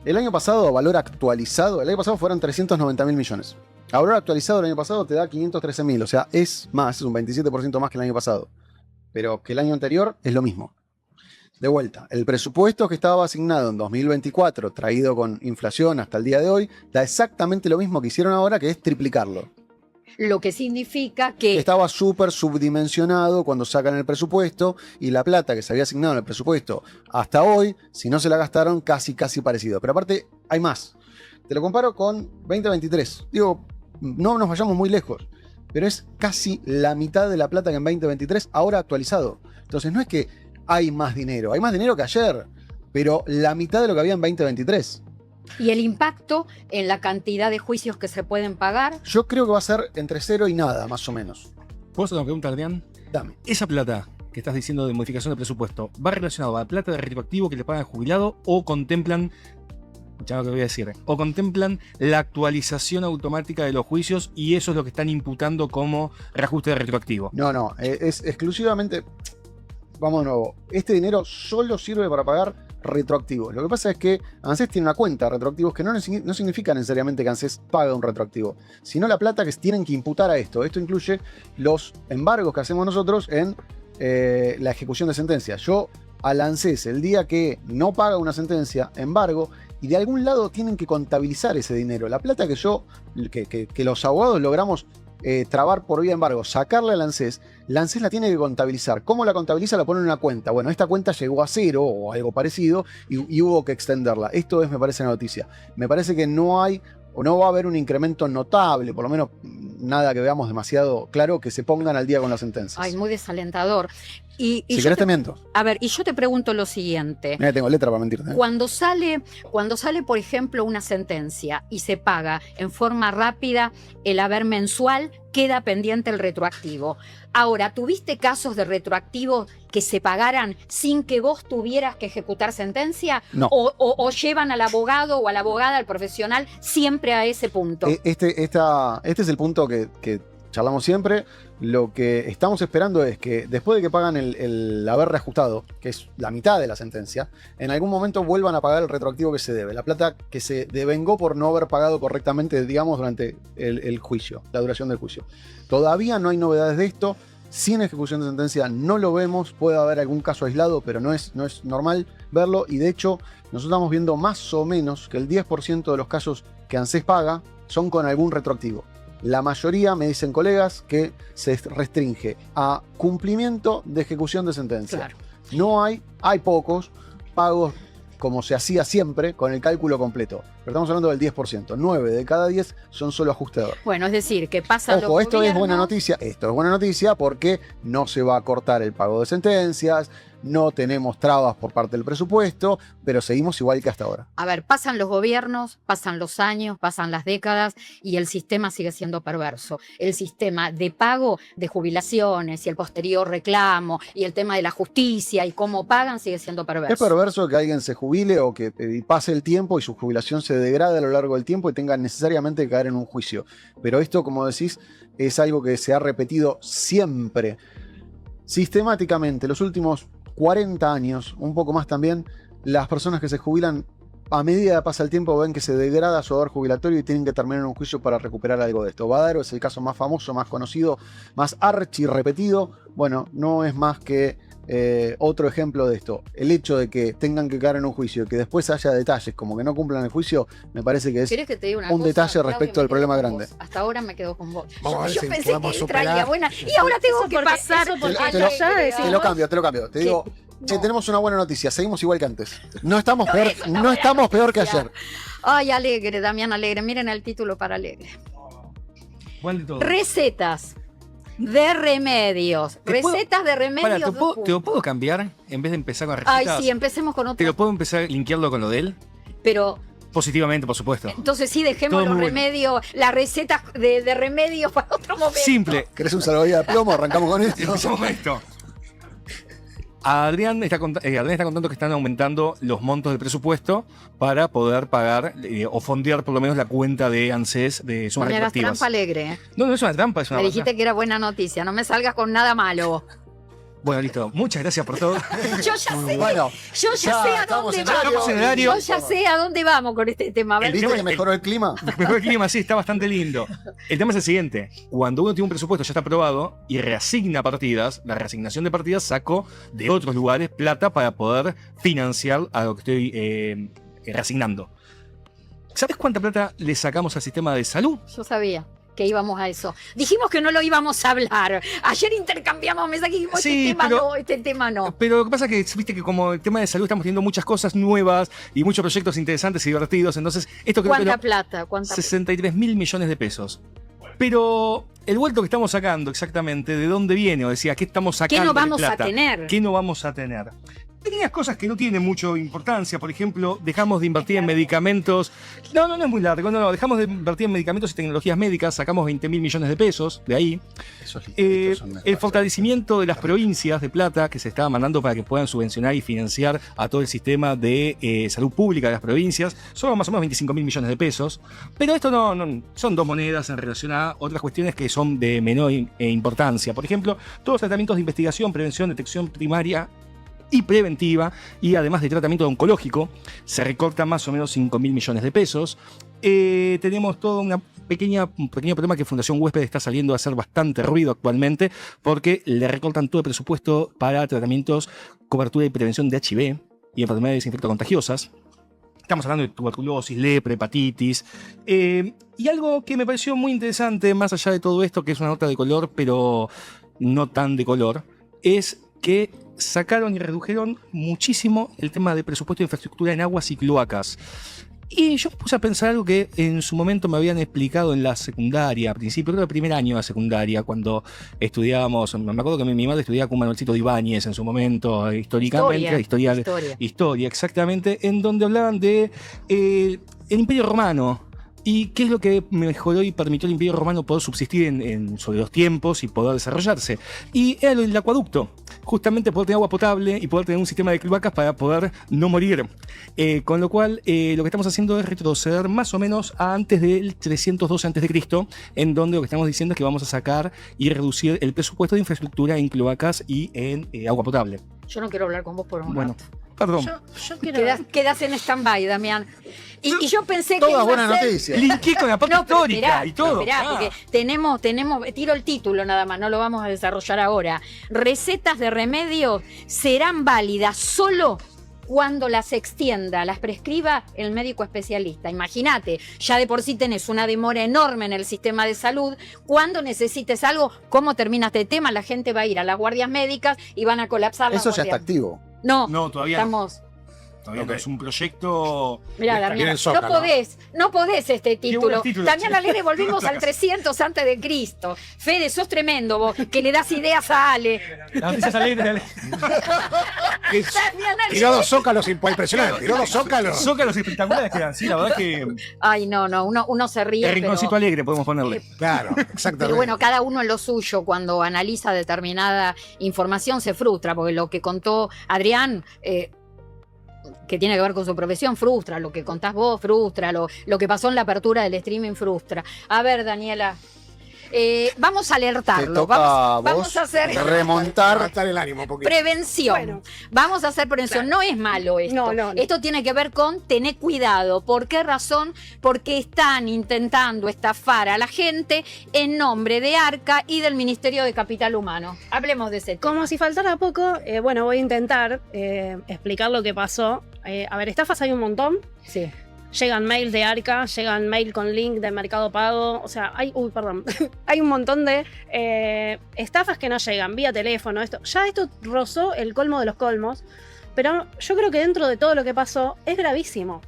El año pasado, a valor actualizado, el año pasado fueron 390.000 millones. A valor actualizado el año pasado te da 513.000, o sea, es un 27% más que el año pasado. Pero que el año anterior es lo mismo. De vuelta, el presupuesto que estaba asignado en 2024, traído con inflación hasta el día de hoy, da exactamente lo mismo que hicieron ahora, que es triplicarlo. Lo que significa que estaba súper subdimensionado cuando sacan el presupuesto y la plata que se había asignado en el presupuesto hasta hoy, si no se la gastaron, casi parecido. Pero aparte, hay más. Te lo comparo con 2023. Digo, no nos vayamos muy lejos, pero es casi la mitad de la plata que en 2023, ahora actualizado. Entonces no es que hay más dinero que ayer, pero la mitad de lo que había en 2023. ¿Y el impacto en la cantidad de juicios que se pueden pagar? Yo creo que va a ser entre 0 y nada, más o menos. ¿Puedo hacer una pregunta, Adrián? Dame. Esa plata que estás diciendo de modificación de presupuesto, ¿va relacionado a la plata de retroactivo que le pagan al jubilado o contemplan, ya lo que voy a decir, o contemplan la actualización automática de los juicios y eso es lo que están imputando como reajuste de retroactivo? No, es exclusivamente, vamos de nuevo, este dinero solo sirve para pagar retroactivos. Lo que pasa es que ANSES tiene una cuenta de retroactivos que no significa necesariamente que ANSES paga un retroactivo, sino la plata que tienen que imputar a esto. Esto incluye los embargos que hacemos nosotros en la ejecución de sentencias. Yo al ANSES, el día que no paga una sentencia, embargo, y de algún lado tienen que contabilizar ese dinero. La plata que los abogados logramos trabar por vía de embargo, sacarle al ANSES, la ANSES la tiene que contabilizar. ¿Cómo la contabiliza? La pone en una cuenta. Bueno, esta cuenta llegó a 0 o algo parecido y hubo que extenderla. Esto es, me parece, la noticia. Me parece que no hay o no va a haber un incremento notable, por lo menos nada que veamos demasiado claro, que se pongan al día con las sentencias. Ay, muy desalentador. Y si querés te miento. A ver, y yo te pregunto lo siguiente. Mira, tengo letra para mentirte. Cuando sale, por ejemplo, una sentencia y se paga en forma rápida el haber mensual, queda pendiente el retroactivo. Ahora, ¿tuviste casos de retroactivos que se pagaran sin que vos tuvieras que ejecutar sentencia? No. ¿O llevan al abogado o a la abogada, al profesional, siempre a ese punto? Este es el punto que charlamos siempre. Lo que estamos esperando es que después de que pagan el haber reajustado, que es la mitad de la sentencia, en algún momento vuelvan a pagar el retroactivo que se debe, la plata que se devengó por no haber pagado correctamente, digamos, durante el juicio, la duración del juicio. Todavía no hay novedades de esto. Sin ejecución de sentencia no lo vemos, puede haber algún caso aislado, pero no es normal verlo, y de hecho nosotros estamos viendo más o menos que el 10% de los casos que ANSES paga son con algún retroactivo. La mayoría, me dicen colegas, que se restringe a cumplimiento de ejecución de sentencia. Claro. No hay pocos pagos como se hacía siempre con el cálculo completo. Pero estamos hablando del 10%. 9 de cada 10 son solo ajustador. Bueno, es decir, que pasa Ojo, esto es buena noticia. Esto es buena noticia porque no se va a cortar el pago de sentencias, no tenemos trabas por parte del presupuesto, pero seguimos igual que hasta ahora. A ver, pasan los gobiernos, pasan los años, pasan las décadas y el sistema sigue siendo perverso. El sistema de pago de jubilaciones y el posterior reclamo y el tema de la justicia y cómo pagan sigue siendo perverso. Es perverso que alguien se jubile o que pase el tiempo y su jubilación se degrade a lo largo del tiempo y tenga necesariamente que caer en un juicio. Pero esto, como decís, es algo que se ha repetido siempre, sistemáticamente, los últimos 40 años, un poco más también. Las personas que se jubilan, a medida que pasa el tiempo, ven que se degrada su haber jubilatorio y tienen que terminar en un juicio para recuperar algo de esto. Badaro es el caso más famoso, más conocido, más archi repetido. Bueno, no es más que otro ejemplo de esto. El hecho de que tengan que caer en un juicio y que después haya detalles como que no cumplan el juicio, me parece que es que te diga una un cosa, detalle Claudio, respecto al problema grande. Hasta ahora me quedo con vos. Vamos a ver Yo si pensé podemos que traía superar. buena y ahora tengo que pasar. Te lo cambio. Te digo, che, tenemos una buena noticia. Seguimos igual que antes. No estamos peor que ayer. Ay, Alegre, Damián Alegre. Miren el título para Alegre. ¿Cuál de todo? Recetas de remedios. Recetas de remedios. ¿Te lo puedo cambiar? En vez de empezar con recetas. Ay, sí, empecemos con otro. ¿Te lo puedo empezar a linkearlo con lo de él? Pero positivamente, por supuesto. entonces sí, dejemos los remedios, las recetas de remedios para otro momento. Simple. ¿Querés un salvavidas de plomo? Arrancamos con esto. Empezamos con esto. Adrián está contando que están aumentando los montos del presupuesto para poder pagar o fondear por lo menos la cuenta de ANSES de sumas No me hagas retroactivas. trampa, Alegre. No es una trampa, es una Me dijiste que era buena noticia, no me salgas con nada malo. Bueno, listo. Muchas gracias por todo. Yo ya sé. Bueno, Yo ya sé a dónde Estamos en vamos. horario. Yo ya sé a dónde vamos con este tema. A ver, ¿Viste que mejoró el clima? Mejor el clima, sí, está bastante lindo. El tema es el siguiente. Cuando uno tiene un presupuesto ya está aprobado y reasigna partidas, la reasignación de partidas sacó de otros lugares plata para poder financiar a lo que estoy reasignando. ¿Sabes cuánta plata le sacamos al sistema de salud? yo sabía que íbamos a eso. Dijimos que no lo íbamos a hablar. Ayer intercambiamos mensajes y dijimos, Sí, este tema no. Pero lo que pasa es que, viste que como el tema de salud estamos teniendo muchas cosas nuevas y muchos proyectos interesantes y divertidos, entonces esto creo que ¿Cuánta plata? 63.000 millones de pesos. Pero el vuelto que estamos sacando exactamente, ¿de dónde viene? O decía, ¿qué estamos sacando? ¿Qué no vamos de plata? a tener? ¿Qué no vamos a tener? Pequeñas cosas que no tienen mucha importancia. Por ejemplo, dejamos de invertir en medicamentos. No es muy largo. No, dejamos de invertir en medicamentos y tecnologías médicas. Sacamos 20.000 millones de pesos de ahí. El fortalecimiento de las provincias de plata que se estaba mandando para que puedan subvencionar y financiar a todo el sistema de salud pública de las provincias. Son más o menos 25.000 millones de pesos. Pero esto no son dos monedas en relación a otras cuestiones que son de menor importancia. Por ejemplo, todos los tratamientos de investigación, prevención, detección primaria y preventiva, y además de tratamiento oncológico, se recorta más o menos 5.000 millones de pesos. Tenemos todo un pequeño problema que Fundación Huésped está saliendo a hacer bastante ruido actualmente, porque le recortan todo el presupuesto para tratamientos, cobertura y prevención de HIV y enfermedades infectocontagiosas. Estamos hablando de tuberculosis, lepra, hepatitis. Y algo que me pareció muy interesante, más allá de todo esto, que es una nota de color, pero no tan de color, es que sacaron y redujeron muchísimo el tema de presupuesto de infraestructura en aguas y cloacas. Y yo me puse a pensar algo que en su momento me habían explicado en la secundaria, a principio, creo que el primer año de la secundaria, cuando estudiábamos, me acuerdo que mi madre estudiaba con Manuelcito de Ibáñez en su momento, históricamente, historia, exactamente, en donde hablaban de el Imperio Romano. ¿Y qué es lo que mejoró y permitió al Imperio Romano poder subsistir sobre los tiempos y poder desarrollarse? Y era el acueducto, justamente poder tener agua potable y poder tener un sistema de cloacas para poder no morir. Con lo cual, lo que estamos haciendo es retroceder más o menos a antes del 312 a.C., en donde lo que estamos diciendo es que vamos a sacar y reducir el presupuesto de infraestructura en cloacas y en agua potable. Yo no quiero hablar con vos por un rato. Perdón. Yo quiero... Quedás en stand-by, Damián. Y yo pensé que todas buenas noticias. Linké con la parte histórica y todo. Esperá, porque tenemos, tiro el título nada más, no lo vamos a desarrollar ahora. Recetas de remedios serán válidas solo cuando las extienda, las prescriba el médico especialista. Imagínate, ya de por sí tenés una demora enorme en el sistema de salud. Cuando necesites algo, ¿cómo termina este tema? La gente va a ir a las guardias médicas y van a colapsar las Eso ya guardias. está activo. No, todavía estamos... Todavía no es un proyecto... Mirá, Damián, no podés este título. Damián Alegre, volvimos al 300 antes de Cristo. Fede, sos tremendo vos, que le das ideas a Ale. Las noticias alegres. Tiró dos zócalos impresionantes. Tiró dos zócalos. Zócalos espectaculares quedan, sí, la verdad que... Ay, no, uno se ríe. El rinconcito alegre podemos ponerle. Claro, exactamente. Pero bueno, cada uno en lo suyo, cuando analiza determinada información se frustra, porque lo que contó Adrián... que tiene que ver con su profesión, frustra. Lo que contás vos, frustra. Lo que pasó en la apertura del streaming, frustra. A ver, Daniela, vamos a alertarlo. Vamos a hacer remontar el ánimo. Prevención. Bueno. Vamos a hacer prevención. Claro. No es malo esto. No. Esto tiene que ver con tener cuidado. ¿Por qué razón? Porque están intentando estafar a la gente en nombre de ARCA y del Ministerio de Capital Humano. Hablemos de ese tema. Como si faltara poco, voy a intentar explicar lo que pasó. A ver, estafas hay un montón. Sí. Llegan mail de ARCA, llegan mail con link de Mercado Pago. O sea, hay un montón de estafas que no llegan vía teléfono. Esto rozó el colmo de los colmos. Pero yo creo que dentro de todo lo que pasó es gravísimo.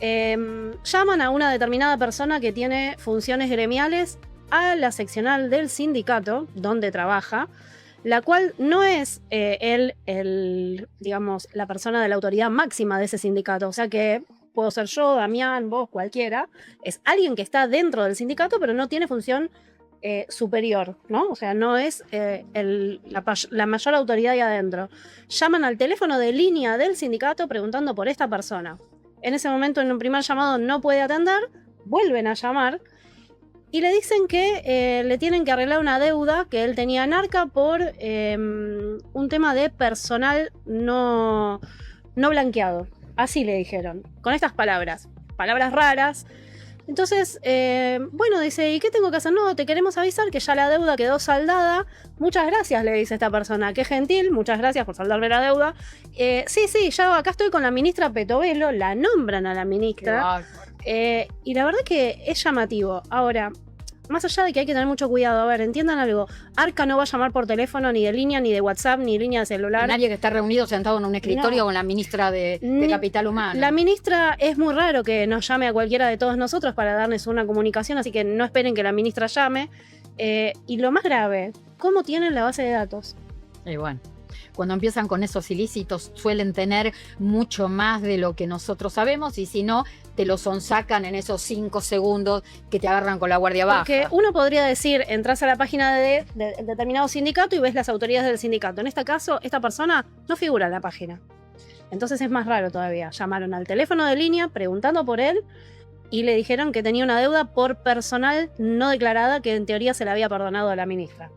Llaman a una determinada persona que tiene funciones gremiales a la seccional del sindicato donde trabaja, la cual no es digamos, la persona de la autoridad máxima de ese sindicato. O sea que puedo ser yo, Damián, vos, cualquiera. Es alguien que está dentro del sindicato, pero no tiene función superior, ¿no? O sea, no es la mayor autoridad ahí adentro. Llaman al teléfono de línea del sindicato preguntando por esta persona. En ese momento, en un primer llamado, no puede atender. Vuelven a llamar y le dicen que le tienen que arreglar una deuda que él tenía en ARCA por un tema de personal no blanqueado. Así le dijeron, con estas palabras raras. Entonces, dice, ¿y qué tengo que hacer? No, te queremos avisar que ya la deuda quedó saldada. Muchas gracias, le dice esta persona. Qué gentil, muchas gracias por saldarme la deuda. Sí, ya acá estoy con la ministra Petovelo, la nombran a la ministra. Y la verdad que es llamativo. Ahora, más allá de que hay que tener mucho cuidado, a ver, entiendan algo, Arca no va a llamar por teléfono ni de línea, ni de WhatsApp, ni de línea de celular. Nadie que está reunido sentado en un escritorio con la ministra de Capital Humano. La ministra, es muy raro que nos llame a cualquiera de todos nosotros para darles una comunicación, así que no esperen que la ministra llame. Y lo más grave, ¿cómo tienen la base de datos? Y bueno, cuando empiezan con esos ilícitos suelen tener mucho más de lo que nosotros sabemos, y si no, te lo sonsacan en esos 5 segundos que te agarran con la guardia baja. Porque uno podría decir, entras a la página de determinado sindicato y ves las autoridades del sindicato. En este caso, esta persona no figura en la página. Entonces es más raro todavía. Llamaron al teléfono de línea preguntando por él y le dijeron que tenía una deuda por personal no declarada que en teoría se le había perdonado a la ministra.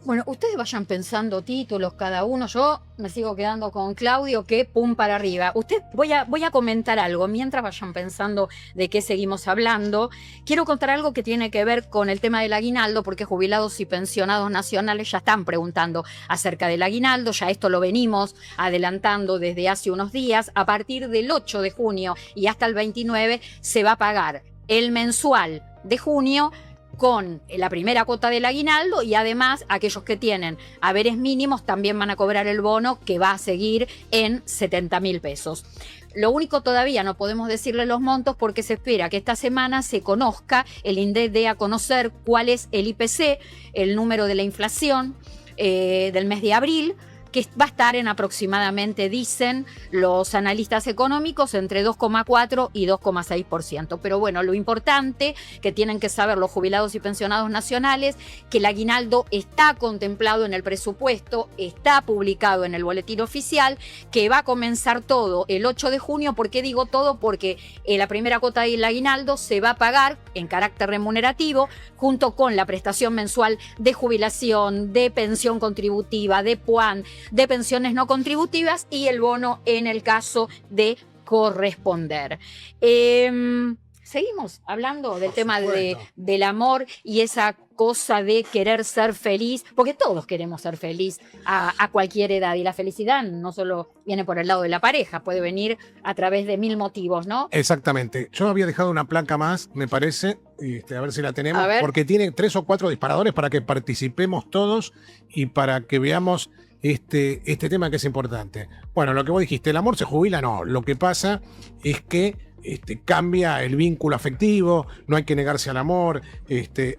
Bueno, ustedes vayan pensando títulos cada uno. Yo me sigo quedando con Claudio, que pum para arriba. Voy a comentar algo mientras vayan pensando de qué seguimos hablando. Quiero contar algo que tiene que ver con el tema del aguinaldo, porque jubilados y pensionados nacionales ya están preguntando acerca del aguinaldo. Ya esto lo venimos adelantando desde hace unos días. A partir del 8 de junio y hasta el 29 se va a pagar el mensual de junio con la primera cuota del aguinaldo, y además aquellos que tienen haberes mínimos también van a cobrar el bono, que va a seguir en 70.000 pesos. Lo único, todavía no podemos decirle los montos porque se espera que esta semana se conozca, el INDEC dé a conocer cuál es el IPC, el número de la inflación del mes de abril, que va a estar en aproximadamente, dicen los analistas económicos, entre 2,4 y 2,6%. Pero bueno, lo importante que tienen que saber los jubilados y pensionados nacionales, que el aguinaldo está contemplado en el presupuesto, está publicado en el boletín oficial, que va a comenzar todo el 8 de junio. ¿Por qué digo todo? Porque la primera cuota del aguinaldo se va a pagar en carácter remunerativo, junto con la prestación mensual de jubilación, de pensión contributiva, de PUAN, de pensiones no contributivas, y el bono en el caso de corresponder. Seguimos hablando del tema del amor y esa cosa de querer ser feliz, porque todos queremos ser feliz a cualquier edad, y la felicidad no solo viene por el lado de la pareja, puede venir a través de 1000 motivos, ¿no? Exactamente. Yo había dejado una placa más, me parece, a ver si la tenemos, porque tiene 3 o 4 disparadores para que participemos todos y para que veamos este tema que es importante. Bueno, lo que vos dijiste, el amor se jubila, no. Lo que pasa es que cambia el vínculo afectivo, no hay que negarse al amor,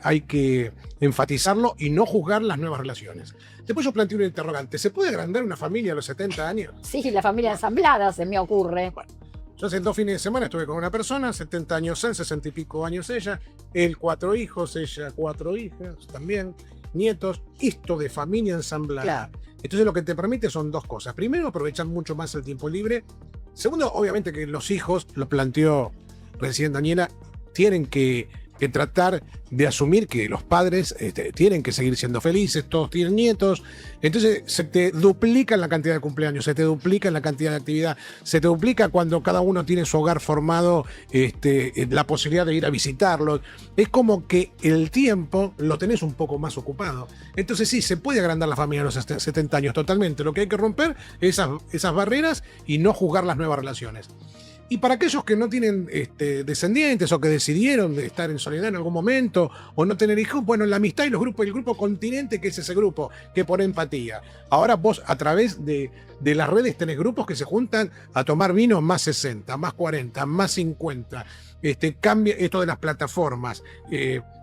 hay que enfatizarlo y no juzgar las nuevas relaciones. Después yo planteo un interrogante: ¿se puede agrandar una familia a los 70 años? Sí, la familia ensamblada se me ocurre. Bueno, yo hace 2 fines de semana estuve con una persona, 70 años él, 60 y pico años ella, él 4 hijos, ella 4 hijas también, nietos, esto de familia ensamblada. Claro. Entonces lo que te permite son 2 cosas. Primero, aprovechar mucho más el tiempo libre. Segundo, obviamente que los hijos, lo planteó recién Daniela, tienen que tratar de asumir que los padres tienen que seguir siendo felices, todos tienen nietos. Entonces se te duplica la cantidad de cumpleaños, se te duplica la cantidad de actividad, se te duplica cuando cada uno tiene su hogar formado, la posibilidad de ir a visitarlos. Es como que el tiempo lo tenés un poco más ocupado. Entonces sí, se puede agrandar la familia a los 70 años totalmente. Lo que hay que romper es esas barreras y no juzgar las nuevas relaciones. Y para aquellos que no tienen descendientes o que decidieron estar en soledad en algún momento o no tener hijos, bueno, la amistad y los grupos, el grupo Continente, que es ese grupo que pone empatía. Ahora vos, a través de las redes, tenés grupos que se juntan a tomar vino más 60, más 40, más 50. Cambia esto de las plataformas.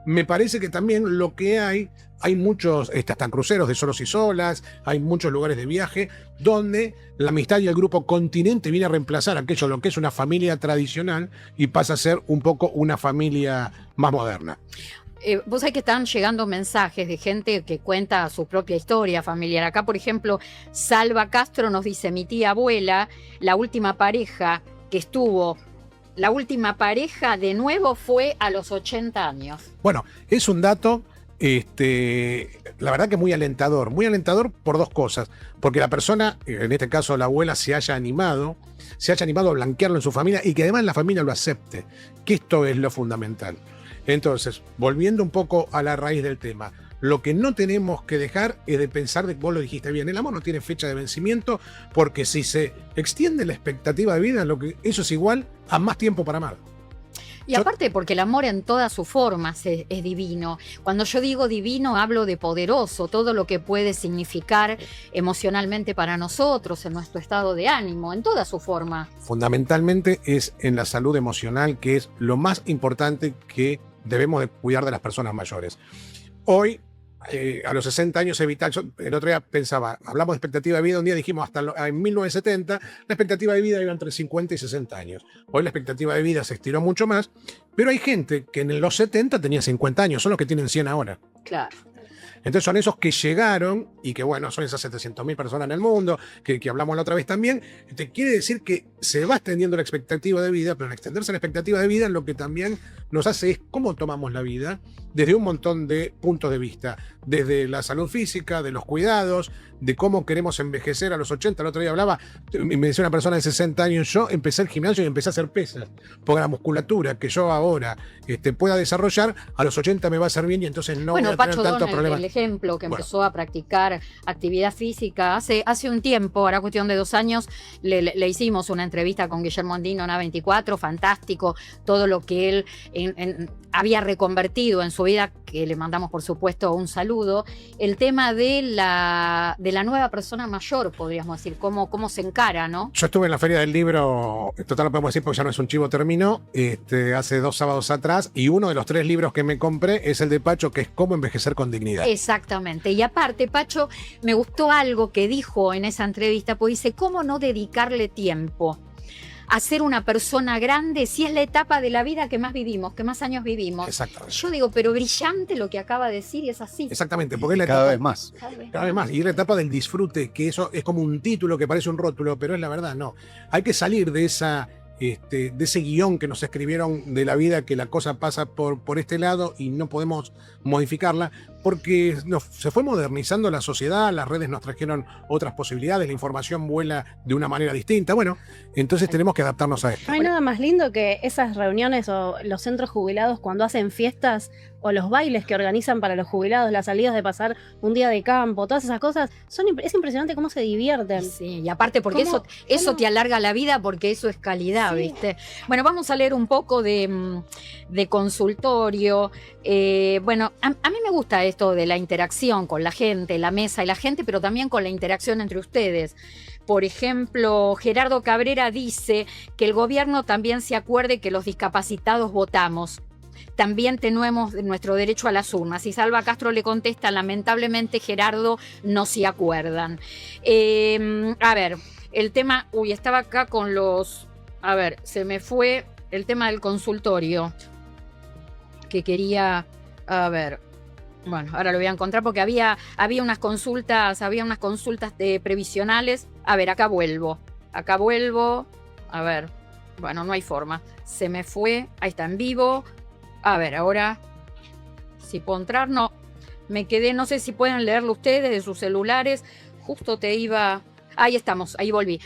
Me parece que también lo que hay muchos, hasta cruceros de solos y solas, hay muchos lugares de viaje donde la amistad y el grupo Continente viene a reemplazar aquello, lo que es una familia tradicional, y pasa a ser un poco una familia más moderna. Vos sabés que están llegando mensajes de gente que cuenta su propia historia familiar. Acá, por ejemplo, Salva Castro nos dice: mi tía abuela, la última pareja de nuevo fue a los 80 años. Bueno, es un dato, la verdad que muy alentador por 2 cosas. Porque la persona, en este caso la abuela, se haya animado a blanquearlo en su familia, y que además la familia lo acepte, que esto es lo fundamental. Entonces, volviendo un poco a la raíz del tema, lo que no tenemos que dejar es de pensar, vos lo dijiste bien, el amor no tiene fecha de vencimiento, porque si se extiende la expectativa de vida, eso es igual a más tiempo para amar. Y aparte porque el amor en todas sus formas es divino. Cuando yo digo divino, hablo de poderoso, todo lo que puede significar emocionalmente para nosotros, en nuestro estado de ánimo, en toda su forma. Fundamentalmente es en la salud emocional, que es lo más importante que debemos de cuidar de las personas mayores. Hoy, a los 60 años evitar, el otro día pensaba, hablamos de expectativa de vida, un día dijimos hasta en 1970 la expectativa de vida iba entre 50 y 60 años. Hoy la expectativa de vida se estiró mucho más, pero hay gente que en los 70 tenía 50 años, son los que tienen 100 ahora. Claro. Entonces son esos que llegaron y que bueno, son esas 700.000 personas en el mundo, que hablamos la otra vez también. Te quiere decir que se va extendiendo la expectativa de vida, pero al extenderse la expectativa de vida lo que también nos hace es cómo tomamos la vida desde un montón de puntos de vista, desde la salud física, de los cuidados, de cómo queremos envejecer a los 80. El otro día hablaba, me decía una persona de 60 años, yo empecé el gimnasio y empecé a hacer pesas, porque la musculatura que yo ahora pueda desarrollar, a los 80 me va a hacer bien y entonces no voy a tener tantos problemas. El ejemplo que empezó a practicar actividad física hace un tiempo, ahora cuestión de 2 años, le hicimos una entrevista con Guillermo Andino en A24, fantástico, todo lo que él había reconvertido en su vida, que le mandamos por supuesto un saludo, el tema de la nueva persona mayor, podríamos decir, cómo se encara, ¿no? Yo estuve en la Feria del Libro, total lo podemos decir porque ya no es un chivo, terminó, hace 2 sábados atrás, y uno de los 3 libros que me compré es el de Pacho, que es Cómo envejecer con dignidad. Exactamente, y aparte Pacho, me gustó algo que dijo en esa entrevista, pues dice, ¿cómo no dedicarle tiempo a ser una persona grande si es la etapa de la vida que más vivimos, que más años vivimos? Exactamente. Yo digo, pero brillante lo que acaba de decir y es así. Exactamente, porque es la Cada etapa, vez más. Cada vez más. Y es la etapa del disfrute, que eso es como un título que parece un rótulo, pero es la verdad, no. Hay que salir de ese guión que nos escribieron de la vida, que la cosa pasa por este lado y no podemos modificarla, porque se fue modernizando la sociedad, las redes nos trajeron otras posibilidades, la información vuela de una manera distinta. Bueno, entonces tenemos que adaptarnos a esto. No hay nada más lindo que esas reuniones o los centros jubilados cuando hacen fiestas o los bailes que organizan para los jubilados, las salidas de pasar un día de campo, todas esas cosas. Es impresionante cómo se divierten. Sí, y aparte porque eso te alarga la vida, porque eso es calidad, sí. ¿Viste? Bueno, vamos a leer un poco de consultorio. Bueno, a mí me gusta esto de la interacción con la gente, la mesa y la gente, pero también con la interacción entre ustedes. Por ejemplo, Gerardo Cabrera dice que el gobierno también se acuerde que los discapacitados votamos. También tenemos nuestro derecho a las urnas. Y Salva Castro le contesta, lamentablemente, Gerardo, no se acuerdan. A ver, el tema... Uy, estaba acá con los... A ver, se me fue el tema del consultorio que quería... A ver... Bueno, ahora lo voy a encontrar porque había unas consultas previsionales. A ver, acá vuelvo. A ver, bueno, no hay forma. Se me fue, ahí está en vivo. A ver, ahora, si puedo entrar, no. Me quedé, no sé si pueden leerlo ustedes de sus celulares. Justo te iba... Ahí estamos, ahí volví.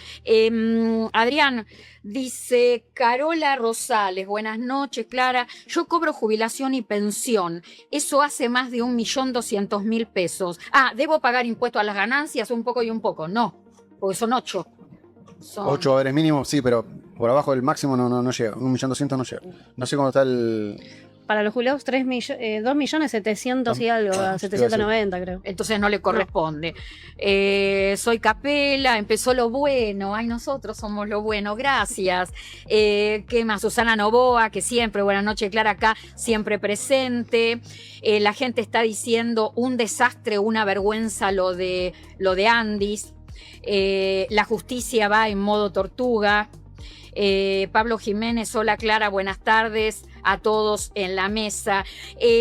Adrián dice, Carola Rosales, buenas noches, Clara. Yo cobro jubilación y pensión. Eso hace más de 1.200.000 pesos. Ah, ¿debo pagar impuesto a las ganancias? Un poco y un poco. No, porque son 8. 8 haberes mínimo, sí, pero por abajo del máximo no llega. 1.200.000 no llega. No sé cómo está el... Para los jubilados 2.700.000 y algo, 790 creo. Entonces no le corresponde. Soy Capela, empezó lo bueno. Ay, nosotros somos lo bueno, gracias. ¿Qué más? Susana Novoa, que siempre, buenas noches, Clara, acá, siempre presente. La gente está diciendo un desastre, una vergüenza lo de Andis. La justicia va en modo tortuga. Pablo Jiménez, hola Clara, buenas tardes a todos en la mesa.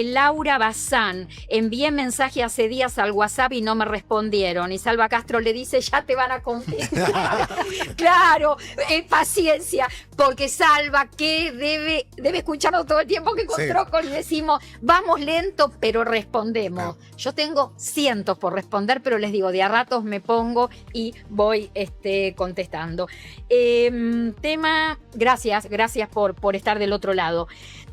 Laura Bazán, envié mensaje hace días al WhatsApp y no me respondieron. Y Salva Castro le dice, ya te van a contestar. Claro, paciencia, porque Salva, que debe escucharnos todo el tiempo que con Trócoli decimos, vamos lento, pero respondemos. Yo tengo cientos por responder, pero les digo, de a ratos me pongo y voy contestando. Tema, gracias por estar del otro lado.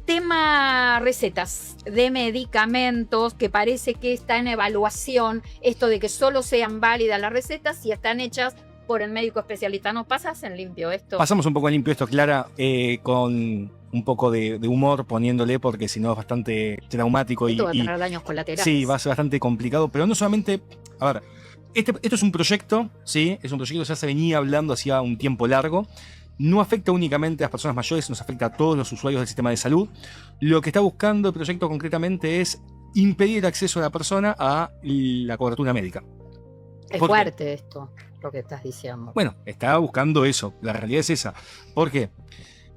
Tema recetas de medicamentos, que parece que está en evaluación esto de que solo sean válidas las recetas si están hechas por el médico especialista. ¿No pasas en limpio esto? Pasamos un poco en limpio esto, Clara, con un poco de humor poniéndole, porque si no es bastante traumático. Esto va a tener daños colaterales. Sí, va a ser bastante complicado, pero no solamente, a ver, esto es un proyecto, ¿sí? Es un proyecto que ya se venía hablando hacía un tiempo largo. No afecta únicamente a las personas mayores, nos afecta a todos los usuarios del sistema de salud. Lo que está buscando el proyecto concretamente es impedir el acceso de la persona a la cobertura médica. Es fuerte esto, lo que estás diciendo. Bueno, está buscando eso, la realidad es esa. ¿Por qué?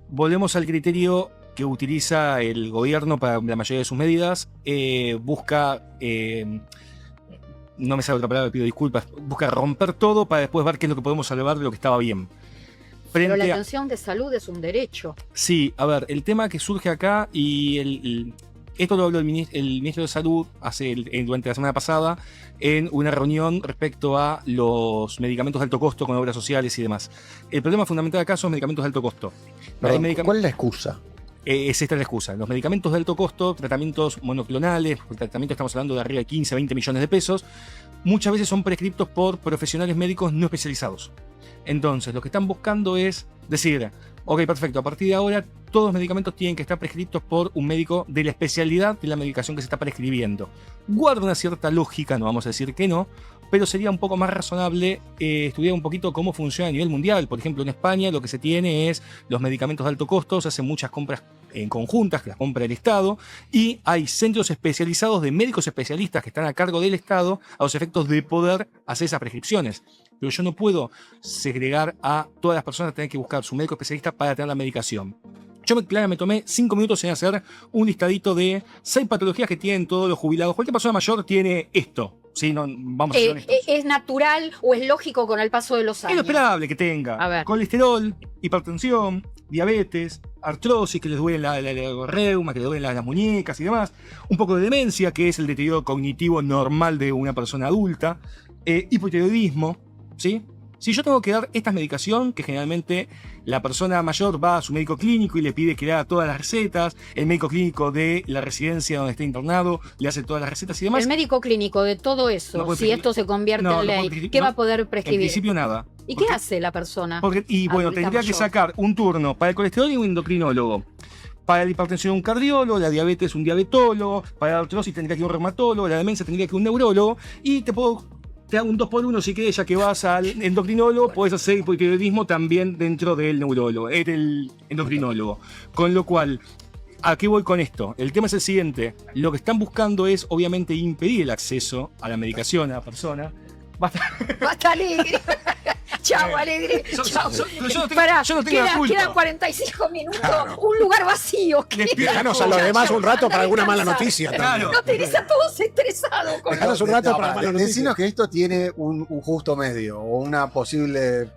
Volvemos al criterio que utiliza el gobierno para la mayoría de sus medidas. Busca, no me sale otra palabra, pido disculpas, busca romper todo para después ver qué es lo que podemos salvar de lo que estaba bien. Pero la atención de salud es un derecho. Sí, a ver, el tema que surge acá, y esto lo habló el ministro de Salud durante la semana pasada en una reunión respecto a los medicamentos de alto costo con obras sociales y demás. El problema fundamental acá son los medicamentos de alto costo. ¿Cuál es la excusa? Es esta la excusa. Los medicamentos de alto costo, tratamientos monoclonales, tratamientos estamos hablando de arriba de 15, 20 millones de pesos, muchas veces son prescriptos por profesionales médicos no especializados. Entonces, lo que están buscando es decir, ok, perfecto, a partir de ahora todos los medicamentos tienen que estar prescritos por un médico de la especialidad de la medicación que se está prescribiendo. Guarda una cierta lógica, no vamos a decir que no, pero sería un poco más razonable estudiar un poquito cómo funciona a nivel mundial. Por ejemplo, en España lo que se tiene es los medicamentos de alto costo, se hacen muchas compras en conjuntas, que las compra el Estado, y hay centros especializados de médicos especialistas que están a cargo del Estado a los efectos de poder hacer esas prescripciones. Pero yo no puedo segregar a todas las personas a tener que buscar su médico especialista para tener la medicación. Yo me tomé 5 minutos en hacer un listadito de 6 patologías que tienen todos los jubilados. Cualquier persona mayor tiene esto. Sí, no, vamos a ser honestos. ¿Es natural o es lógico con el paso de los años? Es lo esperable que tenga colesterol, hipertensión, diabetes, artrosis, que les duelen la reuma, que les duelen las muñecas y demás. Un poco de demencia, que es el deterioro cognitivo normal de una persona adulta. Hipotiroidismo, ¿sí? Si yo tengo que dar esta medicación, que generalmente la persona mayor va a su médico clínico y le pide que le haga todas las recetas, el médico clínico de la residencia donde está internado le hace todas las recetas y demás. El médico clínico de todo eso, si esto se convierte en ley, ¿qué va a poder prescribir? En principio nada. ¿Y qué hace la persona? Tendría que sacar un turno para el colesterol y un endocrinólogo. Para la hipertensión un cardiólogo, la diabetes un diabetólogo, para la artrosis tendría que ir un reumatólogo, la demencia tendría que ir un neurólogo, y te hago un 2x1 si querés, ya que vas al endocrinólogo, podés hacer hipotiroidismo también dentro del neurólogo, el endocrinólogo. Con lo cual, ¿a qué voy con esto? El tema es el siguiente. Lo que están buscando es, obviamente, impedir el acceso a la medicación a la persona. Basta Alegre. Chau, Alegre. Chau. Yo no tengo la culpa. Quedan 45 minutos. Claro. Un lugar vacío. Dejanos a los demás un rato para alguna mala noticia. Claro. No tenés a todos estresados. Dejanos un rato para mala noticia. Decinos que esto tiene un justo medio o una posible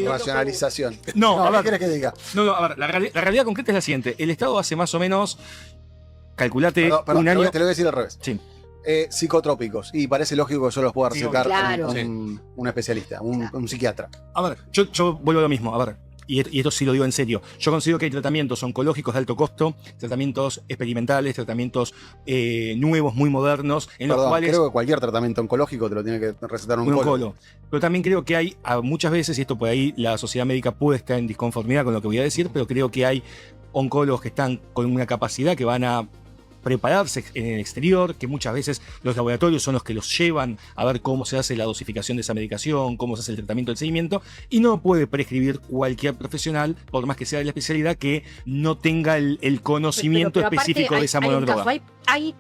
racionalización. ¿Qué querés que diga? A ver, la realidad concreta es la siguiente. El Estado hace más o menos, calculate, un año. Te lo voy a decir al revés. Sí. Psicotrópicos, y parece lógico que yo los pueda recetar claro. un especialista, un psiquiatra. A ver, yo vuelvo a lo mismo, a ver, y esto sí lo digo en serio. Yo considero que hay tratamientos oncológicos de alto costo, tratamientos experimentales, tratamientos nuevos, muy modernos, en los cuales... creo que cualquier tratamiento oncológico te lo tiene que recetar un oncólogo. Pero también creo que hay, muchas veces, y esto por ahí la sociedad médica puede estar en disconformidad con lo que voy a decir, pero creo que hay oncólogos que están con una capacidad que van a prepararse en el exterior, que muchas veces los laboratorios son los que los llevan a ver cómo se hace la dosificación de esa medicación, cómo se hace el tratamiento del seguimiento, y no puede prescribir cualquier profesional, por más que sea de la especialidad, que no tenga el conocimiento específico de esa monodroga. Hay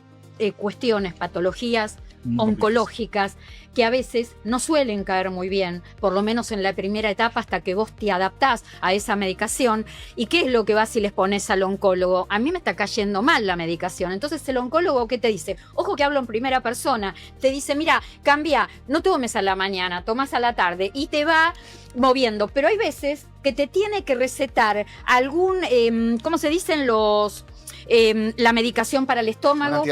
cuestiones, patologías oncológicas que a veces no suelen caer muy bien, por lo menos en la primera etapa hasta que vos te adaptás a esa medicación. ¿Y qué es lo que vas si les pones al oncólogo? A mí me está cayendo mal la medicación. Entonces el oncólogo, ¿qué te dice? Ojo que hablo en primera persona. Te dice, mira, cambia, no tomes a la mañana, tomas a la tarde, y te va moviendo. Pero hay veces que te tiene que recetar algún, ¿cómo se dicen los...? La medicación para el estómago.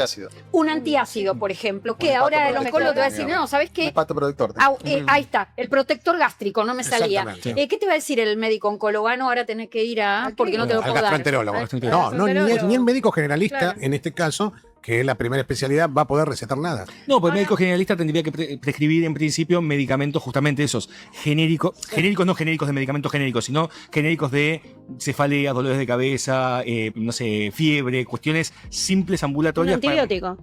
Un antiácido, por ejemplo, que ahora el oncólogo te va a decir, no, ¿sabes qué? Hepatoprotector. Ahí está, el protector gástrico, no me salía. ¿Qué te va a decir el médico oncólogo? No, ahora tenés que ir porque no te lo puedo dar. No, ni el médico generalista, en este caso, que es la primera especialidad, va a poder recetar nada. No, pues el médico generalista tendría que prescribir en principio medicamentos justamente esos genéricos no genéricos de medicamentos genéricos, sino genéricos de cefalea, dolores de cabeza, no sé, fiebre, cuestiones simples ambulatorias. Un antibiótico.